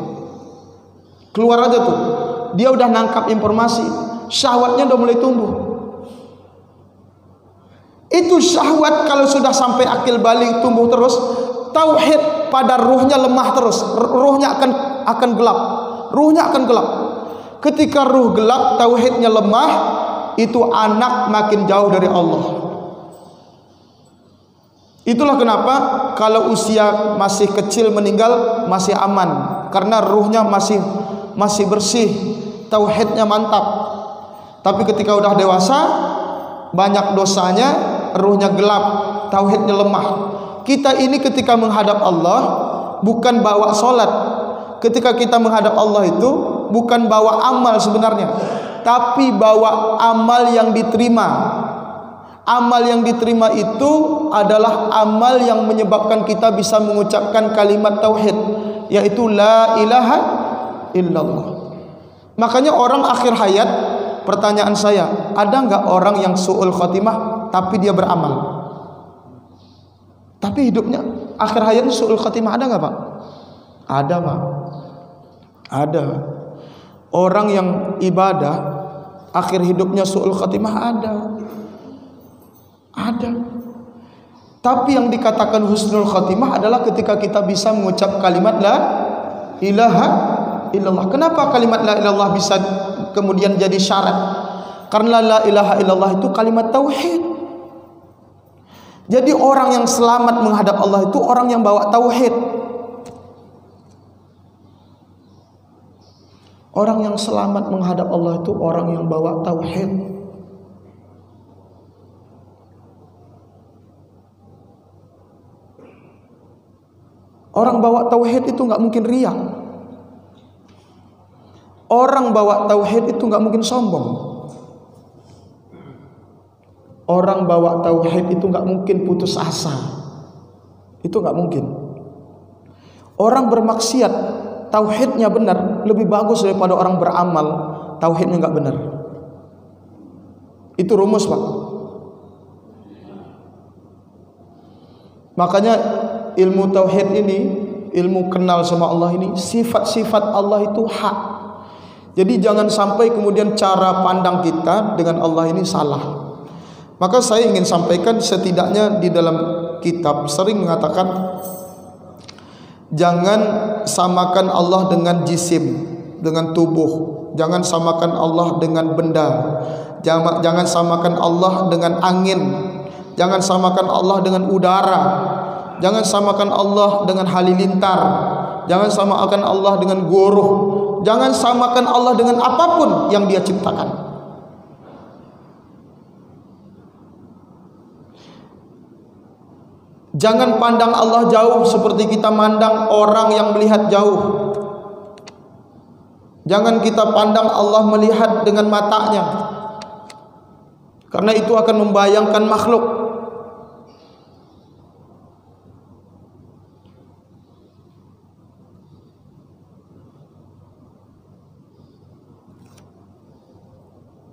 Keluar aja tuh. Dia udah nangkap informasi. Syahwatnya udah mulai tumbuh. Itu syahwat kalau sudah sampai akil baligh tumbuh terus, tauhid pada ruhnya lemah terus. Ruhnya akan gelap. Ruhnya akan gelap. Ketika ruh gelap, tauhidnya lemah, itu anak makin jauh dari Allah. Itulah kenapa kalau usia masih kecil meninggal masih aman, karena ruhnya masih bersih, tauhidnya mantap. Tapi ketika udah dewasa, banyak dosanya, ruhnya gelap, tauhidnya lemah. Kita ini ketika menghadap Allah bukan bawa solat. Ketika kita menghadap Allah itu bukan bawa amal sebenarnya, tapi bawa amal yang diterima. Amal yang diterima itu adalah amal yang menyebabkan kita bisa mengucapkan kalimat tauhid, yaitu la ilaha illallah. Makanya orang akhir hayat, pertanyaan saya, ada enggak orang yang su'ul khatimah tapi dia beramal? Tapi hidupnya akhir hayatnya su'ul khatimah, ada enggak Pak? Ada Pak. Ada. Orang yang ibadah akhir hidupnya su'ul khatimah ada. Ada. Tapi yang dikatakan husnul khatimah adalah ketika kita bisa mengucap kalimat la ilaha illallah. Kenapa kalimat la ilaha illallah bisa kemudian jadi syarat? Karena la ilaha illallah itu kalimat tauhid. Jadi orang yang selamat menghadap Allah itu orang yang bawa tauhid. Orang yang selamat menghadap Allah itu orang yang bawa tauhid. Orang bawa tauhid itu nggak mungkin riak. Orang bawa tauhid itu nggak mungkin sombong. Orang bawa tauhid itu nggak mungkin putus asa. Itu nggak mungkin. Orang bermaksiat, tauhidnya benar, lebih bagus daripada orang beramal, tauhidnya nggak benar. Itu rumus Pak. Makanya ilmu tauhid ini, ilmu kenal sama Allah ini, sifat-sifat Allah itu hak. Jadi jangan sampai kemudian cara pandang kita dengan Allah ini salah. Maka saya ingin sampaikan, setidaknya di dalam kitab sering mengatakan jangan samakan Allah dengan jisim, dengan tubuh. Jangan samakan Allah dengan benda. Jangan samakan Allah dengan angin. Jangan samakan Allah dengan udara. Jangan samakan Allah dengan halilintar. Jangan samakan Allah dengan guruh. Jangan samakan Allah dengan apapun yang Dia ciptakan. Jangan pandang Allah jauh seperti kita mandang orang yang melihat jauh. Jangan kita pandang Allah melihat dengan matanya, karena itu akan membayangkan makhluk.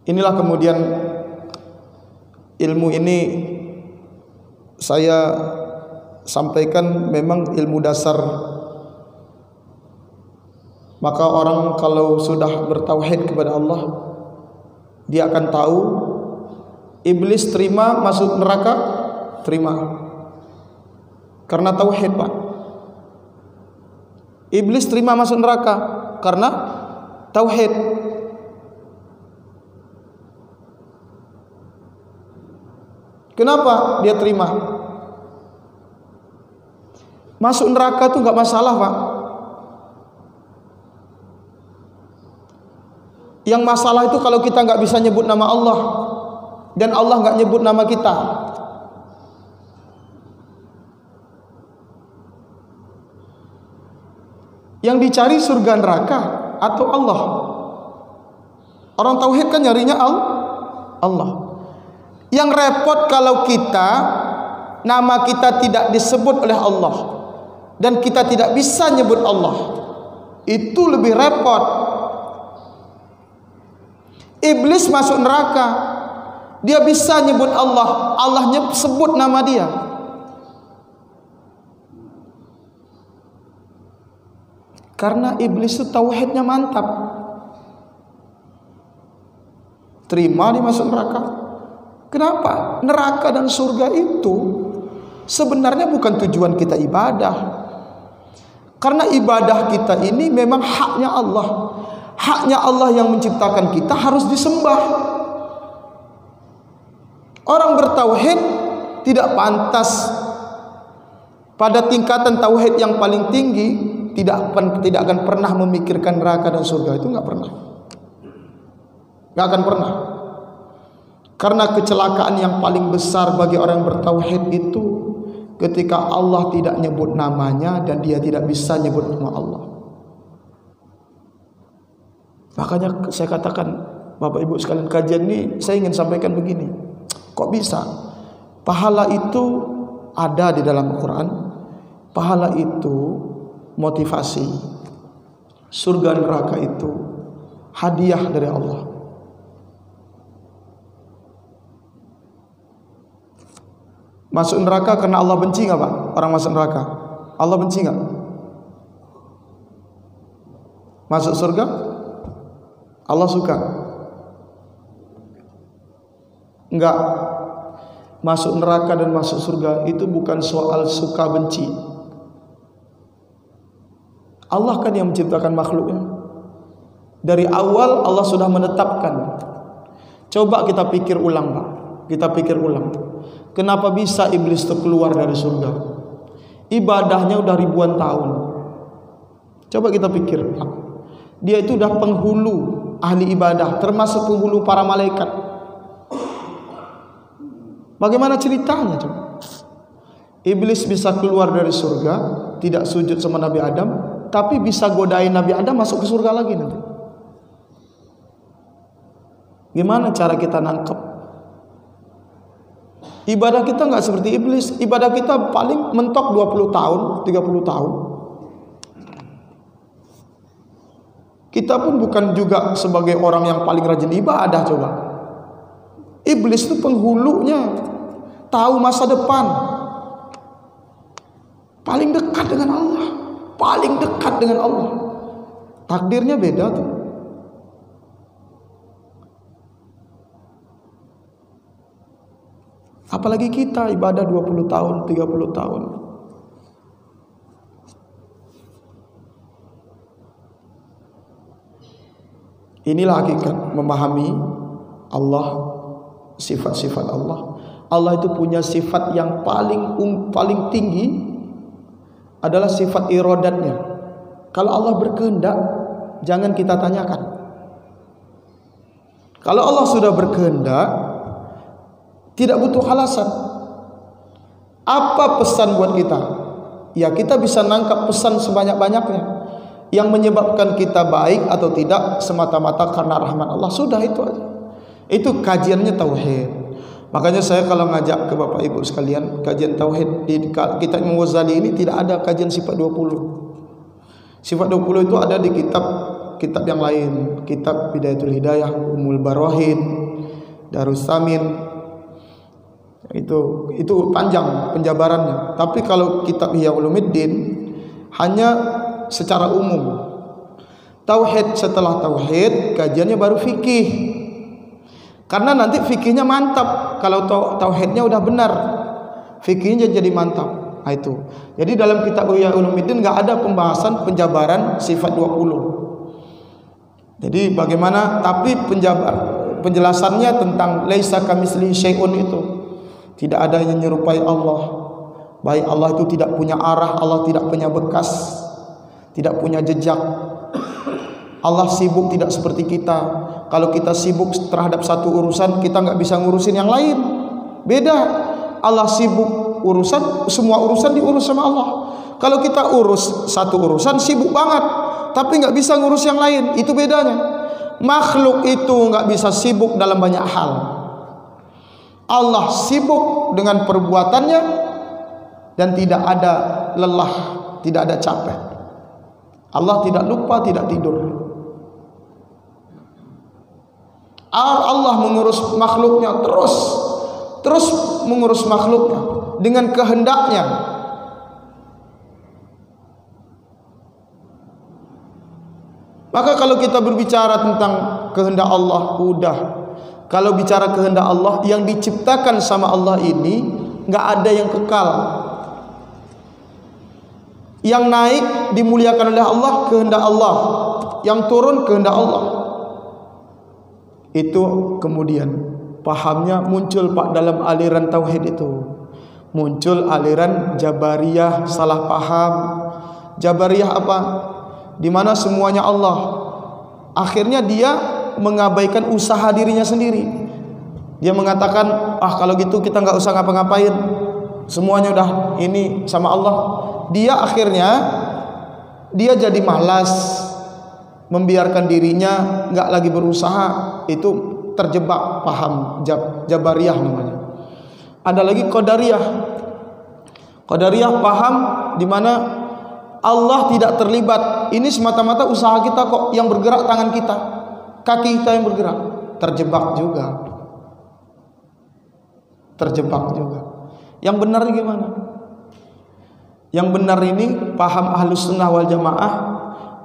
Inilah kemudian ilmu ini saya sampaikan memang ilmu dasar. Maka orang kalau sudah bertauhid kepada Allah, dia akan tahu iblis terima masuk neraka, terima, karena tauhid, Pak. Iblis terima masuk neraka karena tauhid. Kenapa dia terima? Masuk neraka itu nggak masalah, Pak. Yang masalah itu kalau kita nggak bisa nyebut nama Allah dan Allah nggak nyebut nama kita. Yang dicari surga neraka atau Allah? Orang tauhid kan nyarinya Allah. Yang repot kalau kita, nama kita tidak disebut oleh Allah dan kita tidak bisa nyebut Allah. Itu lebih repot. Iblis masuk neraka, dia bisa nyebut Allah, Allah sebut nama dia. Karena iblis itu tauhidnya mantap. Terima dia masuk neraka. Kenapa? Neraka dan surga itu sebenarnya bukan tujuan kita ibadah. Karena ibadah kita ini memang haknya Allah. Haknya Allah yang menciptakan kita harus disembah. Orang bertauhid tidak pantas pada tingkatan tauhid yang paling tinggi, tidak akan pernah memikirkan neraka dan surga. Itu nggak pernah, nggak akan pernah. Karena kecelakaan yang paling besar bagi orang yang bertauhid itu ketika Allah tidak nyebut namanya dan dia tidak bisa nyebut nama Allah. Makanya saya katakan, Bapak Ibu sekalian, kajian ini saya ingin sampaikan begini. Kok bisa? Pahala itu ada di dalam Al-Quran. Pahala itu motivasi. Surga neraka itu hadiah dari Allah. Masuk neraka karena Allah benci nggak, Pak? Orang masuk neraka, Allah benci nggak? Masuk surga Allah suka? Enggak. Masuk neraka dan masuk surga itu bukan soal suka benci. Allah kan yang menciptakan makhluknya. Dari awal Allah sudah menetapkan. Coba kita pikir ulang, Pak. Kita pikir ulang. Kenapa bisa iblis itu keluar dari surga? Ibadahnya udah ribuan tahun. Coba kita pikir, Pak. Dia itu udah penghulu ahli ibadah, termasuk penghulu para malaikat. Bagaimana ceritanya coba? Iblis bisa keluar dari surga, tidak sujud sama Nabi Adam, tapi bisa godain Nabi Adam masuk ke surga lagi nanti. Gimana cara kita nangkep? Ibadah kita nggak seperti iblis. Ibadah kita paling mentok 20 tahun, 30 tahun. Kita pun bukan juga sebagai orang yang paling rajin ibadah, coba. Iblis itu penghulunya, tahu masa depan. Paling dekat dengan Allah, paling dekat dengan Allah. Takdirnya beda tuh. Apalagi kita ibadah 20 tahun, 30 tahun. Inilah hakikat memahami Allah, sifat-sifat Allah. Allah itu punya sifat yang paling tinggi adalah sifat iradatnya. Kalau Allah berkehendak, jangan kita tanyakan. Kalau Allah sudah berkehendak, tidak butuh alasan. Apa pesan buat kita? Ya, kita bisa nangkap pesan sebanyak-banyaknya. Yang menyebabkan kita baik atau tidak semata-mata karena rahmat Allah. Sudah, itu aja. Itu kajiannya tauhid. Makanya saya kalau ngajak ke Bapak Ibu sekalian kajian tauhid di kitab Imam Ghazali ini tidak ada kajian sifat 20. Sifat 20 itu ada di kitab yang lain, kitab Bidayatul Hidayah, Ummul Barahin, Darus Samin. Itu panjang penjabarannya. Tapi kalau kitab Ihya Ulumuddin hanya secara umum. Tauhid, setelah tauhid kajiannya baru fikih. Karena nanti fikihnya mantap. Kalau tauhidnya udah benar, fikihnya jadi mantap. Nah, itu. Jadi dalam kitab Ihya Ulumuddin enggak ada pembahasan penjabaran sifat 20. Jadi bagaimana, tapi penjelasannya tentang laisa kamitslihi syai'un itu. Tidak ada yang menyerupai Allah. Baik Allah itu tidak punya arah, Allah tidak punya bekas, tidak punya jejak. Allah sibuk tidak seperti kita. Kalau kita sibuk terhadap satu urusan, kita nggak bisa ngurusin yang lain. Beda. Allah sibuk urusan, semua urusan diurus sama Allah. Kalau kita urus satu urusan, sibuk banget, tapi nggak bisa ngurus yang lain. Itu bedanya. Makhluk itu nggak bisa sibuk dalam banyak hal. Allah sibuk dengan perbuatannya dan tidak ada lelah, tidak ada capek. Allah tidak lupa, tidak tidur. Allah mengurus makhluknya terus mengurus makhluknya dengan kehendaknya. Maka kalau kita berbicara tentang kehendak Allah, udah. Kalau bicara kehendak Allah, yang diciptakan sama Allah ini nggak ada yang kekal. Yang naik dimuliakan oleh Allah, kehendak Allah. Yang turun, kehendak Allah. Itu kemudian pahamnya muncul Pak dalam aliran tauhid itu. Muncul aliran Jabariyah, salah paham. Jabariyah apa? Di mana semuanya Allah. Akhirnya dia mengabaikan usaha dirinya sendiri. Dia mengatakan, kalau gitu kita nggak usah ngapa-ngapain, semuanya udah ini sama Allah. Dia akhirnya jadi malas, membiarkan dirinya nggak lagi berusaha. Itu terjebak paham Jabariyah namanya. Ada lagi Qadariyah. Qadariyah paham di mana Allah tidak terlibat. Ini semata-mata usaha kita kok yang bergerak, tangan kita, kaki kita yang bergerak. Terjebak juga. Yang benar gimana? Yang benar ini paham Ahlus Sunnah wal Jamaah,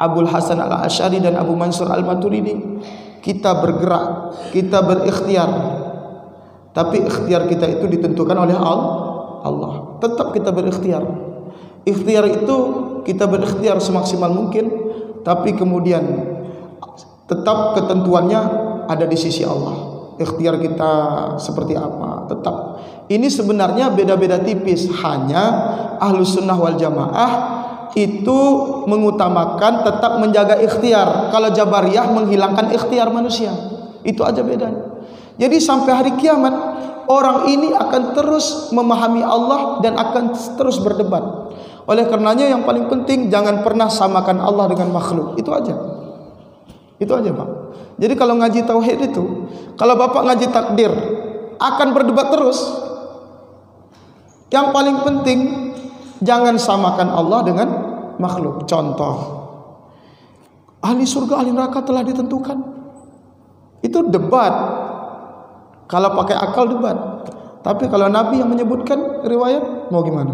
Abul Hasan Al-Asy'ari dan Abu Mansur Al-Maturidi. Kita bergerak, kita berikhtiar. Tapi ikhtiar kita itu ditentukan oleh Allah. Tetap kita berikhtiar. Ikhtiar itu kita berikhtiar semaksimal mungkin, tapi kemudian tetap ketentuannya ada di sisi Allah. Ikhtiar kita seperti apa, tetap. Ini sebenarnya beda-beda tipis. Hanya Ahlus Sunnah wal Jamaah itu mengutamakan tetap menjaga ikhtiar. Kalau Jabariyah menghilangkan ikhtiar manusia. Itu aja bedanya. Jadi sampai hari kiamat orang ini akan terus memahami Allah dan akan terus berdebat. Oleh karenanya yang paling penting jangan pernah samakan Allah dengan makhluk. Itu aja. Itu aja, Pak. Jadi kalau ngaji tauhid itu, kalau Bapak ngaji takdir, akan berdebat terus. Yang paling penting jangan samakan Allah dengan makhluk. Contoh, ahli surga, ahli neraka telah ditentukan. Itu debat. Kalau pakai akal debat. Tapi kalau Nabi yang menyebutkan riwayat, mau gimana?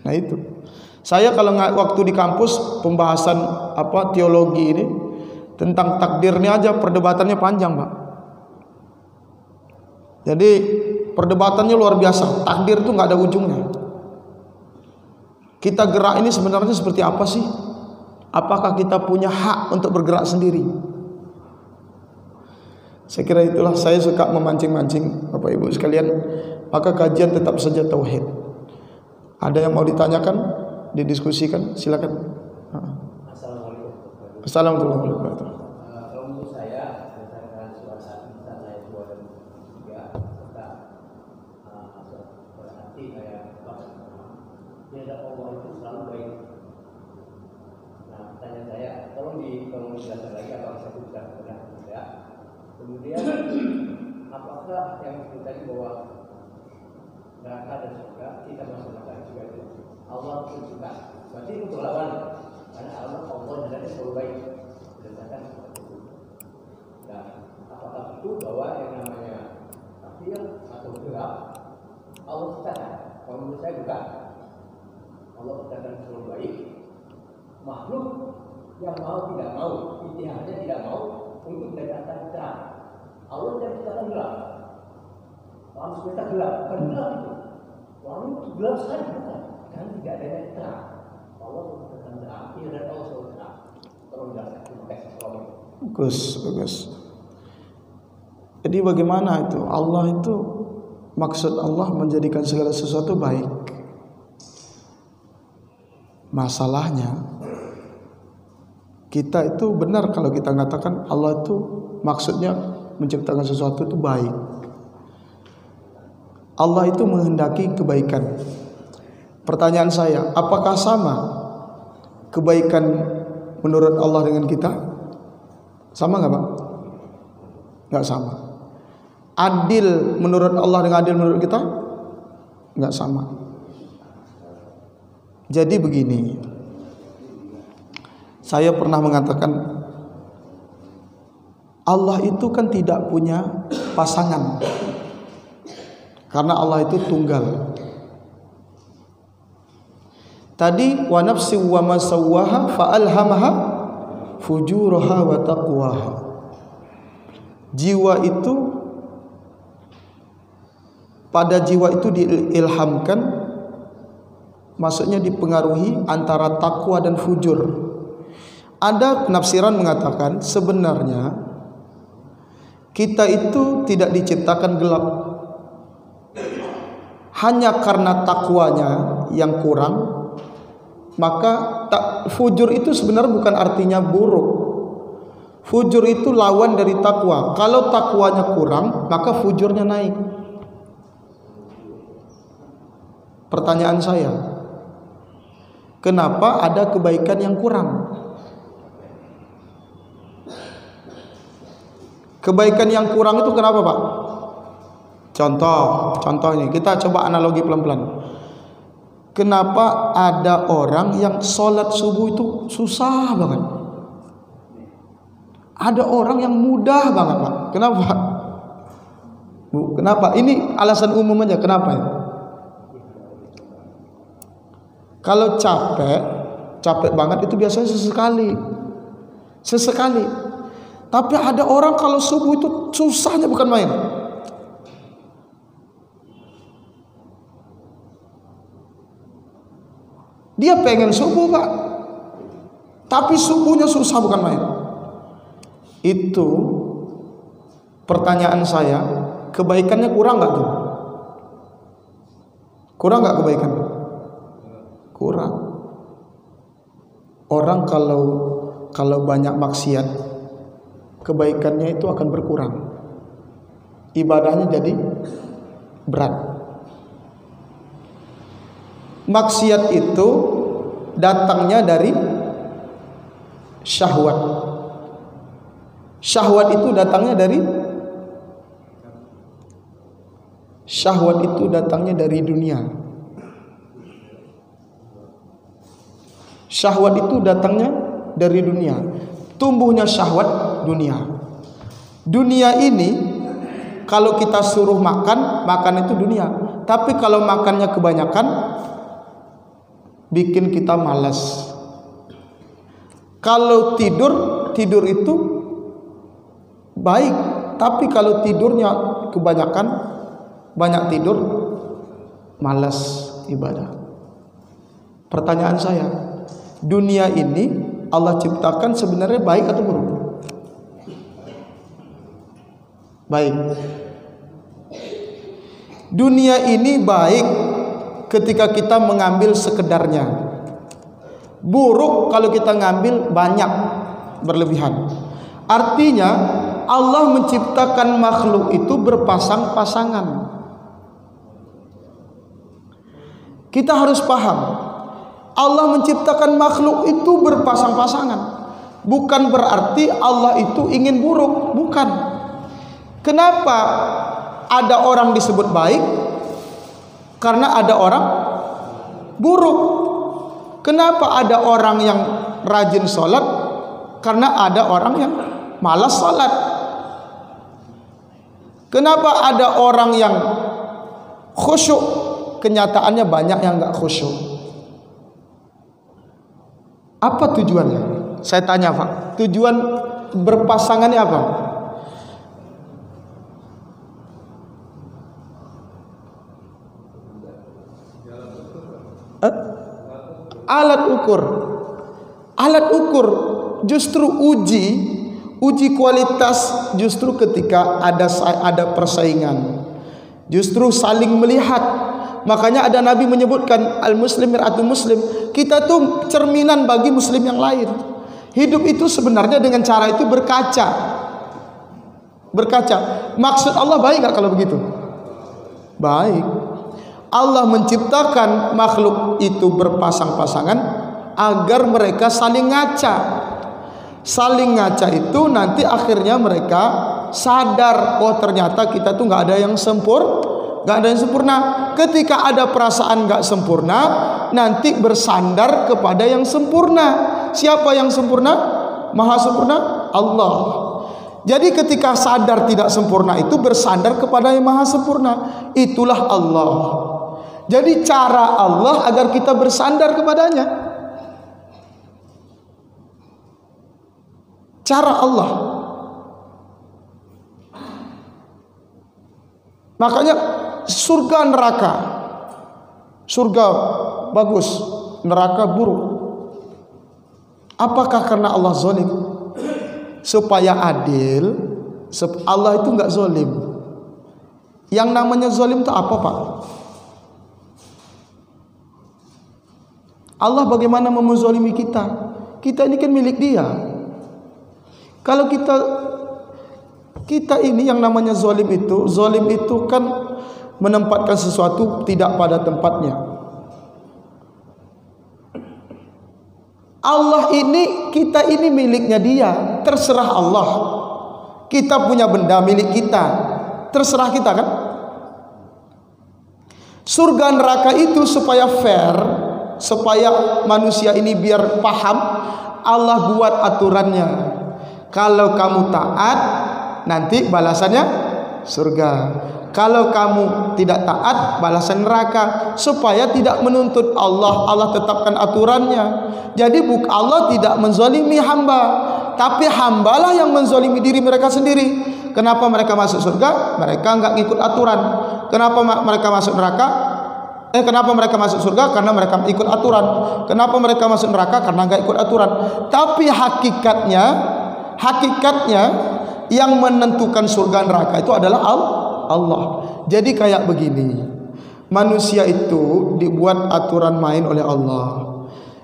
Nah itu. Saya kalau waktu di kampus pembahasan teologi ini tentang takdir ini aja perdebatannya panjang, Pak. Jadi perdebatannya luar biasa. Takdir itu nggak ada ujungnya. Kita gerak ini sebenarnya seperti apa sih? Apakah kita punya hak untuk bergerak sendiri? Saya kira itulah, saya suka memancing-mancing Bapak Ibu sekalian. Maka kajian tetap saja tauhid. Ada yang mau ditanyakan, didiskusikan, silakan. Assalamualaikum warahmatullahi wabarakatuh. Kalau menurut saya, berdasarkan surat Al-Insan ayat 2 dan 3 serta berarti kayak tiada Allah itu selalu baik. Nah, pertanyaan saya, tolong dijelaskan lagi apakah saya sudah benar atau tidak. Kemudian, apakah yang disebut tadi bahwa neraka dan surga kita masuk neraka juga itu Allah pun suka. Berarti itu berlawan. Karena Allah dan selalu baik berdasarkan seperti itu. Nah, apakah itu bahwa yang namanya takdir atau gerak Allah ciptakan? Kalau menurut saya bukan. Allah ciptakan selalu baik. Makhluk yang mau tidak mau, ijtihadnya tidak mau untuk mendapatkan terang. Allah tidak ciptakan gelap. Alam semesta gelap, bukan gelap itu. Lalu gelap sekali bukan? Kan tidak ada yang terang. Allah ciptakan terang, dan Allah selalu terang. Tolong jelaskan. Terima kasih. Bagus. Jadi bagaimana itu? Allah itu, maksud Allah menjadikan segala sesuatu baik. Masalahnya kita itu benar kalau kita mengatakan Allah itu maksudnya menciptakan sesuatu itu baik. Allah itu menghendaki kebaikan. Pertanyaan saya, apakah sama kebaikan menurut Allah dengan kita? Sama nggak Pak? Nggak sama. Adil menurut Allah dengan adil menurut kita? Nggak sama. Jadi begini, saya pernah mengatakan Allah itu kan tidak punya pasangan, karena Allah itu tunggal. Tadi wa nafsi wa ma sawwaha fa alhamaha fujuraha wa taqwaha. Jiwa itu, pada jiwa itu diilhamkan, maksudnya dipengaruhi antara takwa dan fujur. Ada penafsiran mengatakan sebenarnya kita itu tidak diciptakan gelap, hanya karena takwanya yang kurang. Maka fujur itu sebenarnya bukan artinya buruk. Fujur itu lawan dari takwa. Kalau takwanya kurang, maka fujurnya naik. Pertanyaan saya, kenapa ada kebaikan yang kurang? Kebaikan yang kurang itu kenapa Pak? Contoh ini, kita coba analogi pelan-pelan. Kenapa ada orang yang sholat subuh itu susah banget? Ada orang yang mudah banget Pak. Kenapa? Bu, kenapa? Ini alasan umum aja. Kenapa ya? Kalau capek banget itu biasanya sesekali. Tapi ada orang kalau subuh itu susahnya bukan main. Dia pengen subuh Pak, tapi subuhnya susah bukan main. Itu pertanyaan saya, kebaikannya kurang nggak tuh? Kurang nggak kebaikan? Kurang. Orang kalau banyak maksiat, kebaikannya itu akan berkurang. Ibadahnya jadi berat. Maksiat itu datangnya dari syahwat. Syahwat itu datangnya dari dunia. Syahwat itu datangnya dari dunia. Tumbuhnya syahwat dunia. Dunia ini kalau kita suruh makan itu dunia. Tapi kalau makannya kebanyakan, bikin kita malas. Kalau tidur itu baik, tapi kalau tidurnya kebanyakan banyak tidur, malas ibadah. Pertanyaan saya, dunia ini Allah ciptakan sebenarnya baik atau buruk? Baik. Dunia ini baik ketika kita mengambil sekedarnya. Buruk kalau kita ngambil banyak, berlebihan. Artinya Allah menciptakan makhluk itu berpasang-pasangan. Kita harus paham, Allah menciptakan makhluk itu berpasang-pasangan. Bukan berarti Allah itu ingin buruk, bukan. Kenapa ada orang disebut baik? Karena ada orang buruk. Kenapa ada orang yang rajin sholat? Karena ada orang yang malas sholat. Kenapa ada orang yang khusyuk? Kenyataannya banyak yang nggak khusyuk. Apa tujuannya? Saya tanya Pak, tujuan berpasangannya apa? Alat ukur justru uji kualitas justru ketika ada persaingan, justru saling melihat. Makanya ada Nabi menyebutkan al-muslim mir'atul muslim. Kita tuh cerminan bagi muslim yang lain. Hidup itu sebenarnya dengan cara itu berkaca. Maksud Allah baik nggak kalau begitu? Baik. Allah menciptakan makhluk itu berpasang-pasangan agar mereka saling ngaca. Saling ngaca itu nanti akhirnya mereka sadar, oh ternyata kita tuh nggak ada yang sempurna. Ketika ada perasaan nggak sempurna, nanti bersandar kepada yang sempurna. Siapa yang sempurna? Maha sempurna Allah. Jadi ketika sadar tidak sempurna itu bersandar kepada yang maha sempurna. Itulah Allah. Jadi cara Allah agar kita bersandar kepadanya. Cara Allah. Makanya surga neraka. Surga bagus, neraka buruk. Apakah karena Allah zalim? Supaya adil, Allah itu enggak zalim. Yang namanya zalim itu apa, Pak? Allah bagaimana memenzalimi kita? Kita ini kan milik Dia. Kalau kita ini yang namanya zalim itu kan menempatkan sesuatu tidak pada tempatnya. Allah ini, kita ini miliknya Dia, terserah Allah. Kita punya benda milik kita, terserah kita kan. Surga neraka itu supaya fair, supaya manusia ini biar paham, Allah buat aturannya. Kalau kamu taat, nanti balasannya surga. Kalau kamu tidak taat, balasan neraka. Supaya tidak menuntut Allah tetapkan aturannya. Jadi Allah tidak menzalimi hamba, tapi hambalah yang menzalimi diri mereka sendiri. Kenapa mereka masuk surga? Mereka nggak ngikut aturan. Kenapa mereka masuk neraka? Kenapa mereka masuk surga? Karena mereka ikut aturan. Kenapa mereka masuk neraka? Karena nggak ikut aturan. Tapi hakikatnya yang menentukan surga neraka itu adalah Allah. Jadi kayak begini, manusia itu dibuat aturan main oleh Allah.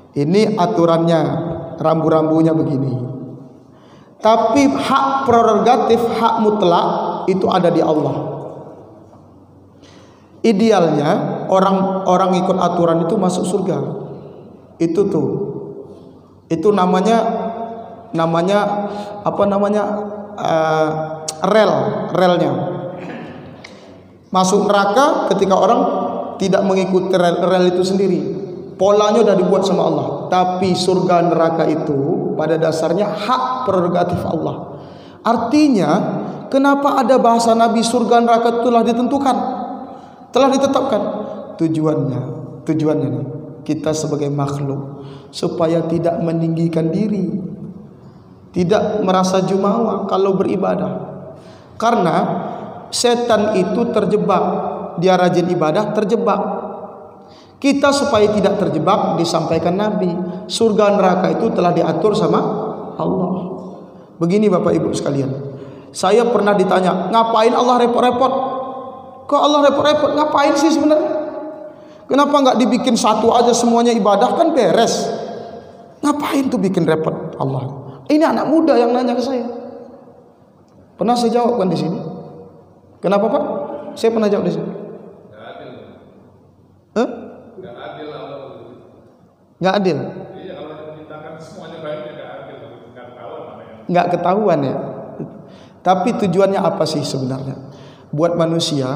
Ini aturannya, rambu-rambunya begini. Tapi hak prerogatif, hak mutlak itu ada di Allah. Idealnya orang ikut aturan itu masuk surga. Itu namanya apa namanya? Relnya. Masuk neraka ketika orang tidak mengikuti rel itu sendiri. Polanya udah dibuat sama Allah. Tapi surga neraka itu pada dasarnya hak prerogatif Allah. Artinya, kenapa ada bahasa Nabi surga neraka telah ditentukan, telah ditetapkan? Tujuannya nih, kita sebagai makhluk supaya tidak meninggikan diri, tidak merasa jumawa kalau beribadah. Karena setan itu terjebak dia rajin ibadah, terjebak. Kita supaya tidak terjebak, disampaikan Nabi, surga neraka itu telah diatur sama Allah. Begini Bapak Ibu sekalian, saya pernah ditanya, ngapain Allah repot-repot? Kok Allah repot-repot? Ngapain sih sebenarnya? Kenapa nggak dibikin satu aja semuanya ibadah, kan beres? Ngapain tuh bikin repot Allah? Ini anak muda yang nanya ke saya. Pernah saya jawab kan di sini. Kenapa Pak? Saya pernah jawab di sini. Nggak adil. Hah? Nggak adil Allah. Nggak adil. Iya, kalau menciptakan semuanya baik ya nggak adil. Nggak ketahuan mana yang. Nggak ketahuan ya. Tapi tujuannya apa sih sebenarnya? Buat manusia,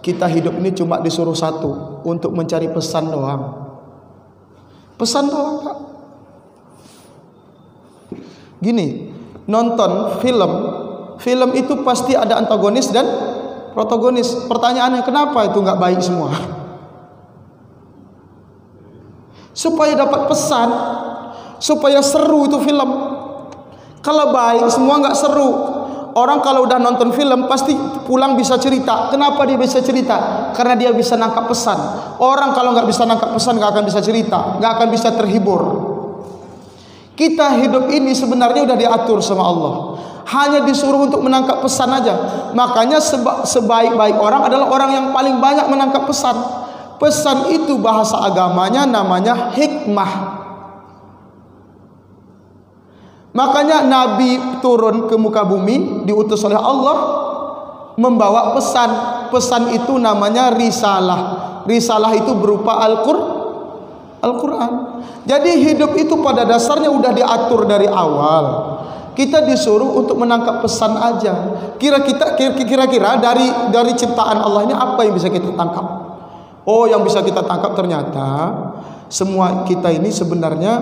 kita hidup ini cuma disuruh satu, untuk mencari pesan doang. Pesan doang Pak. Gini, nonton film itu pasti ada antagonis dan protagonis. Pertanyaannya, kenapa itu nggak baik semua? Supaya dapat pesan, supaya seru itu film. Kalau baik semua nggak seru. Orang kalau udah nonton film pasti pulang bisa cerita. Kenapa dia bisa cerita? Karena dia bisa nangkap pesan. Orang kalau nggak bisa nangkap pesan nggak akan bisa cerita, nggak akan bisa terhibur. Kita hidup ini sebenarnya udah diatur sama Allah. Hanya disuruh untuk menangkap pesan aja. Makanya sebaik-baik orang adalah orang yang paling banyak menangkap pesan. Pesan itu bahasa agamanya namanya hikmah. Makanya Nabi turun ke muka bumi, diutus oleh Allah, membawa pesan. Pesan itu namanya risalah. Risalah itu berupa Al-Quran. Jadi hidup itu pada dasarnya udah diatur dari awal. Kita disuruh untuk menangkap pesan aja. Kira-kira dari ciptaan Allah ini apa yang bisa kita tangkap? Oh, yang bisa kita tangkap ternyata semua kita ini sebenarnya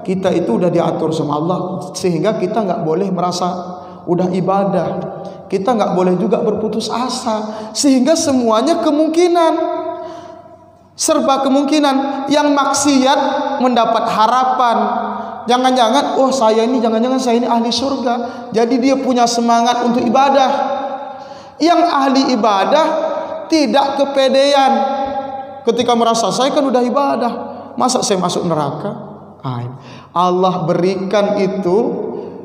kita itu udah diatur sama Allah, sehingga kita nggak boleh merasa udah ibadah. Kita nggak boleh juga berputus asa, sehingga semuanya kemungkinan. Serba kemungkinan. Yang maksiat mendapat harapan. Jangan-jangan, oh jangan-jangan saya ini ahli surga, jadi dia punya semangat untuk ibadah. Yang ahli ibadah tidak kepedean. Ketika merasa saya kan udah ibadah, masa saya masuk neraka? Allah berikan itu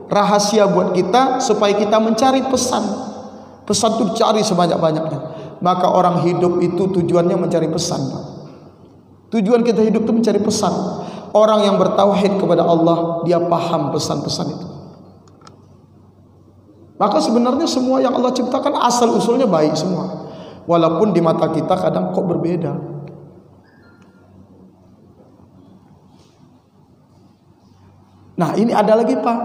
rahasia buat kita supaya kita mencari pesan. Pesan itu cari sebanyak-banyaknya. Maka orang hidup itu tujuannya mencari pesan, Pak. Tujuan kita hidup itu mencari pesan. Orang yang bertauhid kepada Allah, dia paham pesan-pesan itu. Maka sebenarnya semua yang Allah ciptakan asal usulnya baik semua. Walaupun di mata kita kadang kok berbeda. Nah, ini ada lagi, Pak.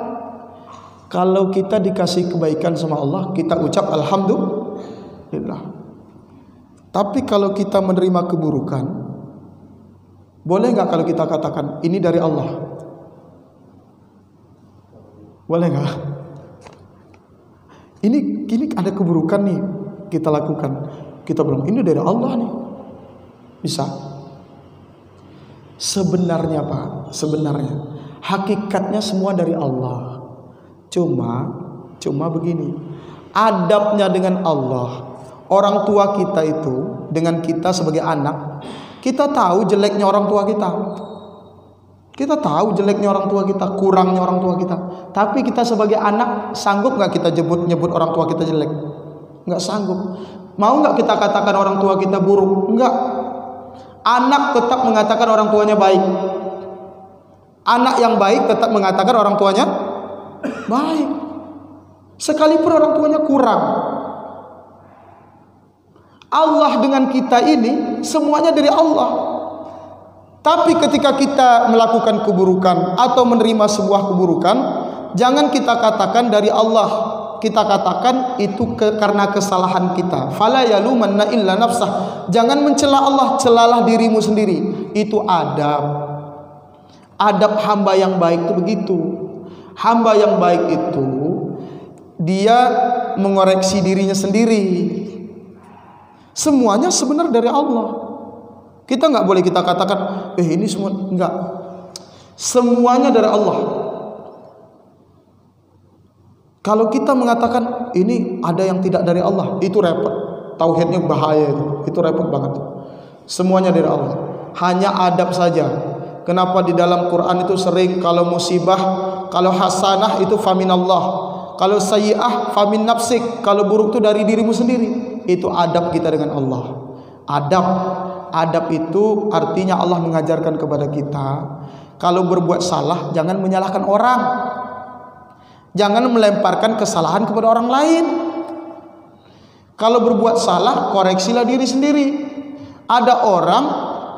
Kalau kita dikasih kebaikan sama Allah, kita ucap alhamdulillah. Tapi kalau kita menerima keburukan, boleh nggak kalau kita katakan ini dari Allah? Boleh nggak? Ini ada keburukan nih kita lakukan, kita bilang ini dari Allah nih, bisa? Sebenarnya Pak, hakikatnya semua dari Allah. Cuma begini, adabnya dengan Allah. Orang tua kita itu dengan kita sebagai anak, kita tahu jeleknya orang tua kita. Kita tahu jeleknya orang tua kita, kurangnya orang tua kita. Tapi kita sebagai anak, sanggup nggak kita nyebut orang tua kita jelek? Nggak sanggup. Mau nggak kita katakan orang tua kita buruk? Nggak. Anak tetap mengatakan orang tuanya baik. Anak yang baik tetap mengatakan orang tuanya baik. Sekalipun orang tuanya kurang. Allah dengan kita ini semuanya dari Allah. Tapi ketika kita melakukan keburukan atau menerima sebuah keburukan, jangan kita katakan dari Allah. Kita katakan itu karena kesalahan kita. Fala yalumanna illa nafsah. Jangan mencela Allah, celalah dirimu sendiri. Itu adab. Adab hamba yang baik itu begitu. Hamba yang baik itu dia mengoreksi dirinya sendiri. Semuanya sebenarnya dari Allah. Kita nggak boleh kita katakan, ini semua enggak. Semuanya dari Allah. Kalau kita mengatakan ini ada yang tidak dari Allah, itu repot. tauhidnya bahaya itu repot banget. Semuanya dari Allah. Hanya adab saja. Kenapa di dalam Quran itu sering kalau musibah, kalau hasanah itu faminallah, kalau sayyi'ah famin nafsik, kalau buruk itu dari dirimu sendiri. Itu adab kita dengan Allah. Adab itu artinya Allah mengajarkan kepada kita, kalau berbuat salah jangan menyalahkan orang, jangan melemparkan kesalahan kepada orang lain. Kalau berbuat salah, koreksilah diri sendiri. Ada orang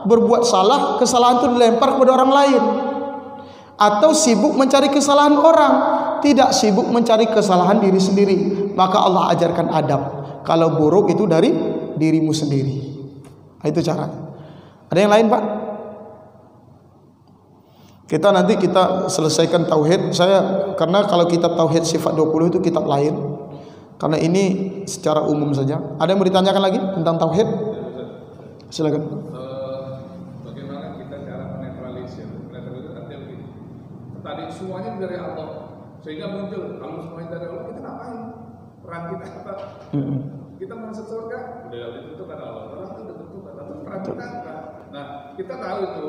berbuat salah, kesalahan itu dilempar kepada orang lain, atau sibuk mencari kesalahan orang, tidak sibuk mencari kesalahan diri sendiri. Maka Allah ajarkan adab. Kalau buruk itu dari dirimu sendiri. Itu caranya. Ada yang lain, Pak? Nanti kita selesaikan tauhid. Karena kalau kitab tauhid sifat 20 itu kitab lain. Karena ini secara umum saja. Ada yang mau ditanyakan lagi tentang tauhid? Silakan. Bagaimana kita cara menetralisir? Menetralisir artinya begini. Tadi semuanya dari Allah, sehingga muncul kalau semuanya dari Allah, kita ngapain? Peran kita apa? Kita mau masuk surga, udah ditentukan Allah. Orang itu udah ditentukan. Lalu peran kita apa? Nah, kita tahu itu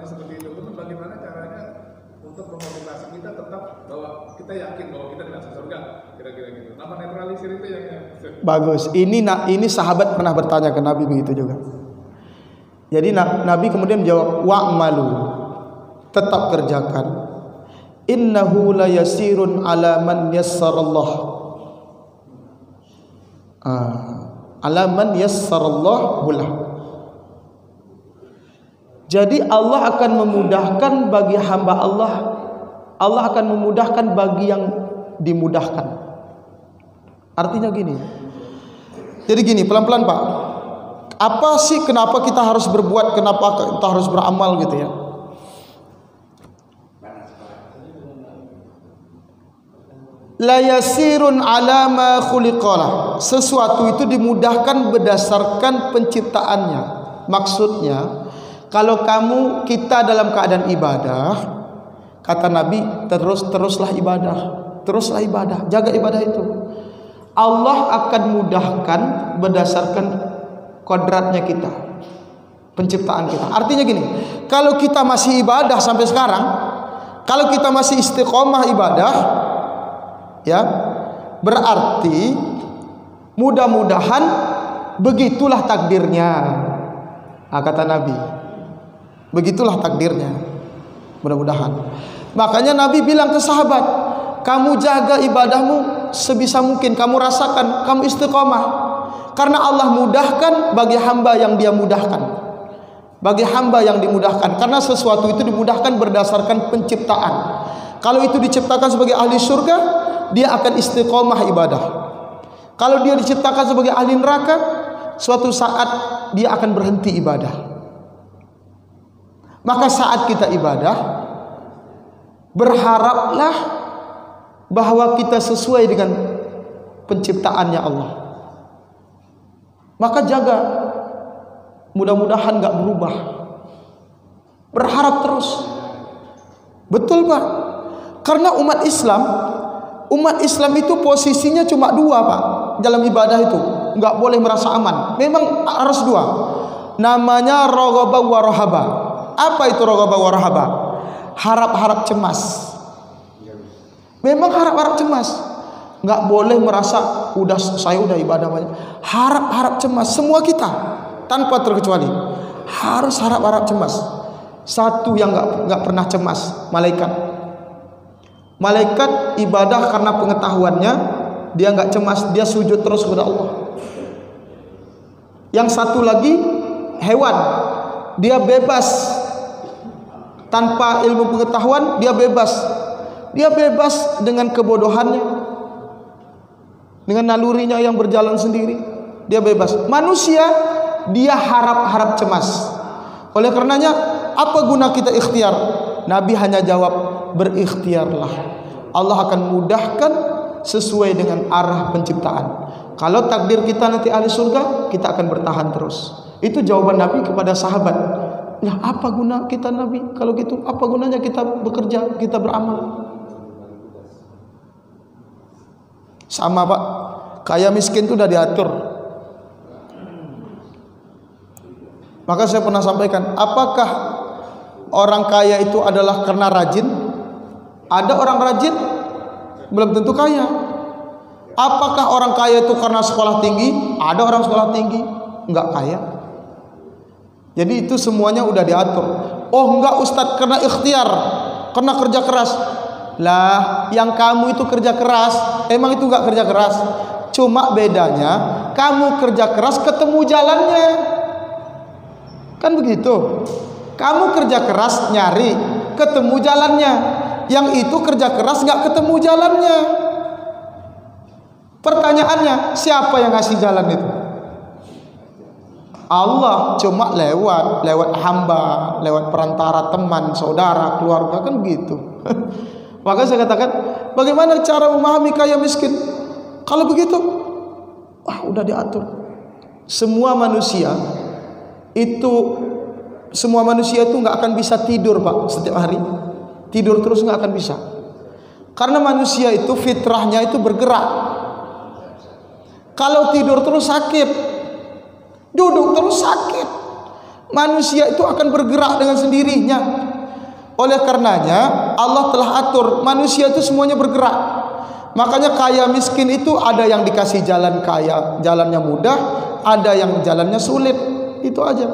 seperti itu. Tapi bagaimana caranya untuk memotivasi kita tetap bahwa kita yakin bahwa kita tidak masuk surga, kira-kira gitu. Nama netralisir itu yang bagus. Ini sahabat pernah bertanya ke Nabi begitu juga. Jadi Nabi kemudian menjawab, wa'malu, tetap kerjakan. Innahu la yasirun ala man yassarallah. Ala man yassarallahu lah. Jadi Allah akan memudahkan bagi hamba Allah. Allah akan memudahkan bagi yang dimudahkan. Artinya gini. Jadi gini, pelan-pelan Pak. Apa sih kenapa kita harus berbuat, kenapa kita harus beramal gitu ya? La yasirun ala ma khuliqalah. Sesuatu itu dimudahkan berdasarkan penciptaannya. Maksudnya, kalau kita dalam keadaan ibadah, kata Nabi, teruslah ibadah. Teruslah ibadah, jaga ibadah itu. Allah akan mudahkan berdasarkan kodratnya kita, penciptaan kita. Artinya gini, kalau kita masih ibadah sampai sekarang, kalau kita masih istiqomah ibadah, ya, berarti mudah-mudahan begitulah takdirnya. Kata Nabi, begitulah takdirnya, mudah-mudahan. Makanya Nabi bilang ke sahabat, kamu jaga ibadahmu sebisa mungkin, kamu rasakan, kamu istiqomah, karena Allah mudahkan bagi hamba yang Dia mudahkan, bagi hamba yang dimudahkan. Karena sesuatu itu dimudahkan berdasarkan penciptaan. Kalau itu diciptakan sebagai ahli surga, dia akan istiqomah ibadah. Kalau dia diciptakan sebagai ahli neraka, suatu saat dia akan berhenti ibadah. Maka saat kita ibadah, berharaplah bahwa kita sesuai dengan penciptaannya Allah. Maka jaga, mudah-mudahan gak berubah. Berharap terus. Betul Pak. Karena umat Islam itu posisinya cuma dua Pak dalam ibadah itu. Gak boleh merasa aman. Memang harus dua. Namanya roghaba wa rohaba. Apa itu roghaba wa rohaba? Harap-harap cemas. Memang harap-harap cemas. Nggak boleh merasa saya udah ibadah banyak. Harap-harap cemas. Semua kita tanpa terkecuali harus harap-harap cemas. Satu yang nggak pernah cemas, malaikat. Malaikat ibadah karena pengetahuannya, dia nggak cemas, dia sujud terus kepada Allah. Yang satu lagi hewan, dia bebas tanpa ilmu pengetahuan, dia bebas. Dia bebas dengan kebodohannya, dengan nalurinya yang berjalan sendiri. Dia bebas. Manusia, dia harap-harap cemas. Oleh karenanya, apa guna kita ikhtiar? Nabi hanya jawab, berikhtiarlah. Allah akan mudahkan sesuai dengan arah penciptaan. Kalau takdir kita nanti ahli surga, kita akan bertahan terus. Itu jawaban Nabi kepada sahabat. Ya, apa guna kita Nabi? Kalau gitu, apa gunanya kita bekerja, kita beramal? Sama Pak, Kaya miskin itu udah diatur. Maka saya pernah sampaikan, apakah orang kaya itu adalah karena rajin? Ada orang rajin, belum tentu kaya. Apakah orang kaya itu karena sekolah tinggi? Ada orang sekolah tinggi, enggak kaya. Jadi itu semuanya udah diatur. Oh enggak Ustadz, karena ikhtiar, karena kerja keras. Lah, yang kamu itu kerja keras, emang itu enggak kerja keras. Cuma bedanya, kamu kerja keras ketemu jalannya. Kan begitu. Kamu kerja keras nyari, ketemu jalannya. Yang itu kerja keras nggak ketemu jalannya. Pertanyaannya, siapa yang ngasih jalan itu? Allah, cuma lewat hamba, lewat perantara teman, saudara, keluarga, kan begitu. Maka saya katakan, bagaimana cara memahami kaya miskin? Kalau begitu, wah udah diatur. Semua manusia itu nggak akan bisa tidur Pak setiap hari. Tidur terus nggak akan bisa. Karena manusia itu fitrahnya itu bergerak. Kalau tidur terus sakit, duduk terus sakit. Manusia itu akan bergerak dengan sendirinya. Oleh karenanya Allah telah atur manusia itu semuanya bergerak. Makanya kaya miskin itu ada yang dikasih jalan kaya, jalannya mudah, ada yang jalannya sulit. Itu aja.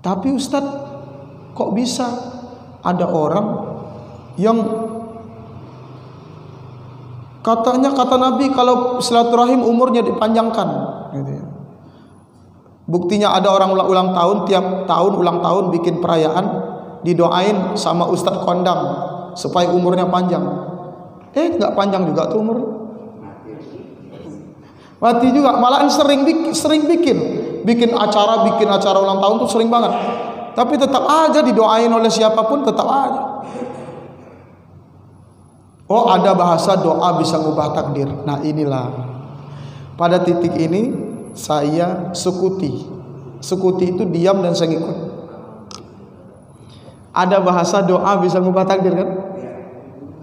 Tapi Ustadz, kok bisa ada orang yang katanya kata Nabi kalau silaturahim umurnya dipanjangkan gitu ya. Buktinya ada orang ulang tahun, tiap tahun ulang tahun bikin perayaan, didoain sama Ustadz Kondang supaya umurnya panjang. Nggak panjang juga tuh umurnya. Mati juga, malahan sering bikin acara ulang tahun tuh sering banget. Tapi tetap aja didoain oleh siapapun, tetap aja. Oh, ada bahasa doa bisa ngubah takdir. Nah inilah, pada titik ini saya sukuti itu diam dan saya ngikut. Ada bahasa doa bisa ngubah takdir kan?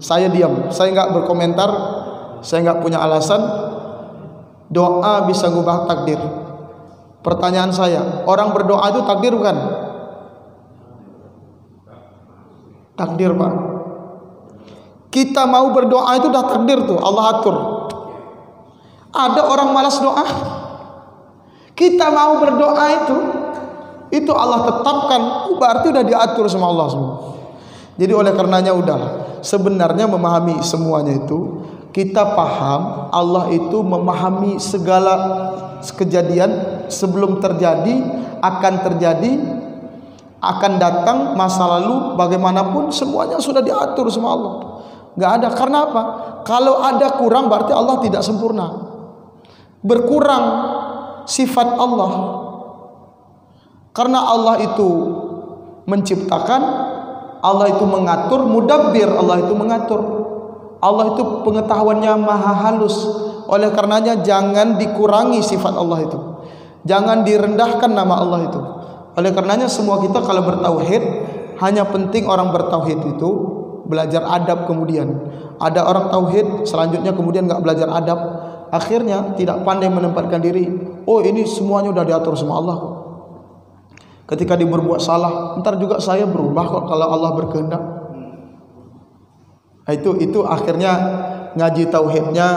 Saya diam, saya nggak berkomentar, saya nggak punya alasan. Doa bisa ngubah takdir. Pertanyaan saya, orang berdoa itu takdir bukan? Takdir Pak. Kita mau berdoa itu udah takdir tuh, Allah atur. Ada orang malas doa. Kita mau berdoa itu Allah tetapkan, berarti udah diatur sama Allah semua. Jadi oleh karenanya udahlah. Sebenarnya memahami semuanya itu, kita paham Allah itu memahami segala kejadian sebelum terjadi, akan datang, masa lalu, bagaimanapun semuanya sudah diatur sama Allah. Gak ada, karena apa? Kalau ada kurang berarti Allah tidak sempurna. Berkurang sifat Allah. Karena Allah itu menciptakan, Allah itu mengatur, mudabbir, Allah itu mengatur. Allah itu pengetahuannya maha halus. Oleh karenanya jangan dikurangi sifat Allah itu. Jangan direndahkan nama Allah itu. Oleh karenanya semua kita kalau bertauhid, hanya penting orang bertauhid itu belajar adab. Kemudian ada orang tauhid selanjutnya kemudian nggak belajar adab, akhirnya tidak pandai menempatkan diri. Oh ini semuanya udah diatur sama Allah kok. Ketika dia berbuat salah, ntar juga saya berubah kok kalau Allah berkehendak. Itu akhirnya ngaji tauhidnya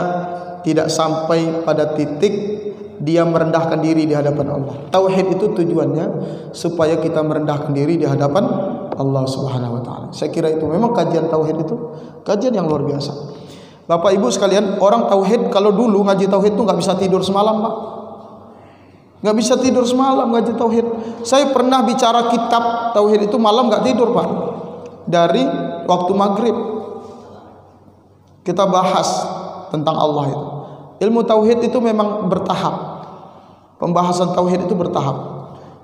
tidak sampai pada titik dia merendahkan diri di hadapan Allah. Tauhid itu tujuannya supaya kita merendahkan diri di hadapan Allah Subhanahu wa taala. Saya kira itu memang kajian tauhid itu kajian yang luar biasa. Bapak Ibu sekalian, orang tauhid kalau dulu ngaji tauhid itu nggak bisa tidur semalam, Pak. Nggak bisa tidur semalam ngaji tauhid. Saya pernah bicara kitab tauhid itu malam nggak tidur, Pak. Dari waktu maghrib kita bahas tentang Allah itu. Ilmu tauhid itu memang bertahap. Pembahasan tauhid itu bertahap.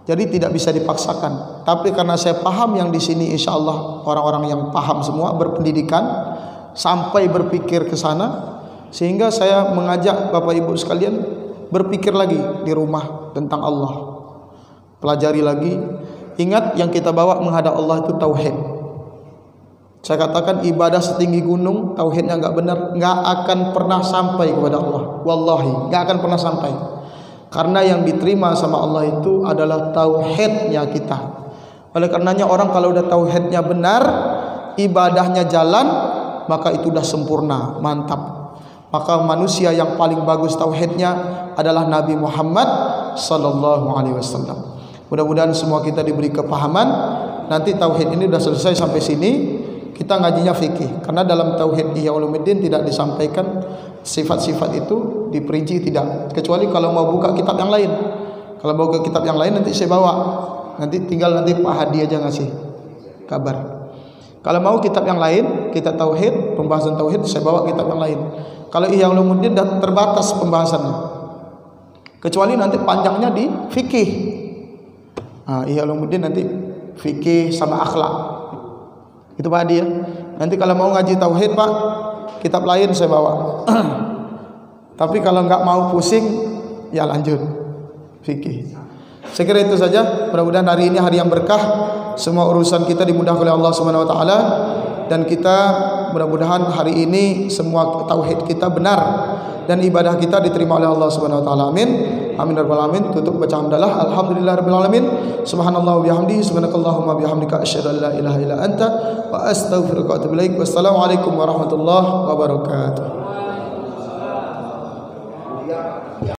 Jadi tidak bisa dipaksakan. Tapi karena saya paham yang di sini insya Allah orang-orang yang paham semua berpendidikan sampai berpikir ke sana, sehingga saya mengajak Bapak Ibu sekalian berpikir lagi di rumah tentang Allah. Pelajari lagi. Ingat yang kita bawa menghadap Allah itu tauhid. Saya katakan ibadah setinggi gunung, tauhidnya enggak benar, enggak akan pernah sampai kepada Allah. Wallahi, enggak akan pernah sampai. Karena yang diterima sama Allah itu adalah tauhidnya kita. Oleh karenanya orang kalau udah tauhidnya benar, ibadahnya jalan, maka itu udah sempurna, mantap. Maka manusia yang paling bagus tauhidnya adalah Nabi Muhammad sallallahu alaihi wasallam. Mudah-mudahan semua kita diberi kepahaman. Nanti tauhid ini sudah selesai sampai sini. Kita ngajinya fikih, karena dalam tauhid Ihya Ulumuddin tidak disampaikan sifat-sifat itu, diperinci tidak, kecuali kalau mau buka kitab yang lain. Kalau mau ke kitab yang lain nanti saya bawa, nanti tinggal nanti Pak Hadi aja ngasih kabar. Kalau mau kitab yang lain, kita tauhid, pembahasan tauhid, saya bawa kitab yang lain. Kalau Ihya Ulumuddin dah terbatas pembahasannya, kecuali nanti panjangnya di fikih. Ihya Ulumuddin nanti fikih sama akhlak. Itu Pak Adi ya. Nanti kalau mau ngaji tauhid Pak, kitab lain saya bawa. Tapi kalau enggak mau pusing, ya lanjut fikih. Saya kira itu saja. Mudah-mudahan hari ini hari yang berkah. Semua urusan kita dimudahkan oleh Allah Subhanahu wa taala, dan kita mudah-mudahan hari ini semua tauhid kita benar dan ibadah kita diterima oleh Allah Subhanahu wa taala. Amin. Amin ya rabbal alamin. Tutup baca hamdalah. Alhamdulillahirabbil alamin. Subhanallah wa bihamdihi, subhanakallahumma bihamdika asyhadu an la ilaha illa anta wa astaghfiruka wa atubu ilaik. Wassalamualaikum warahmatullahi wabarakatuh.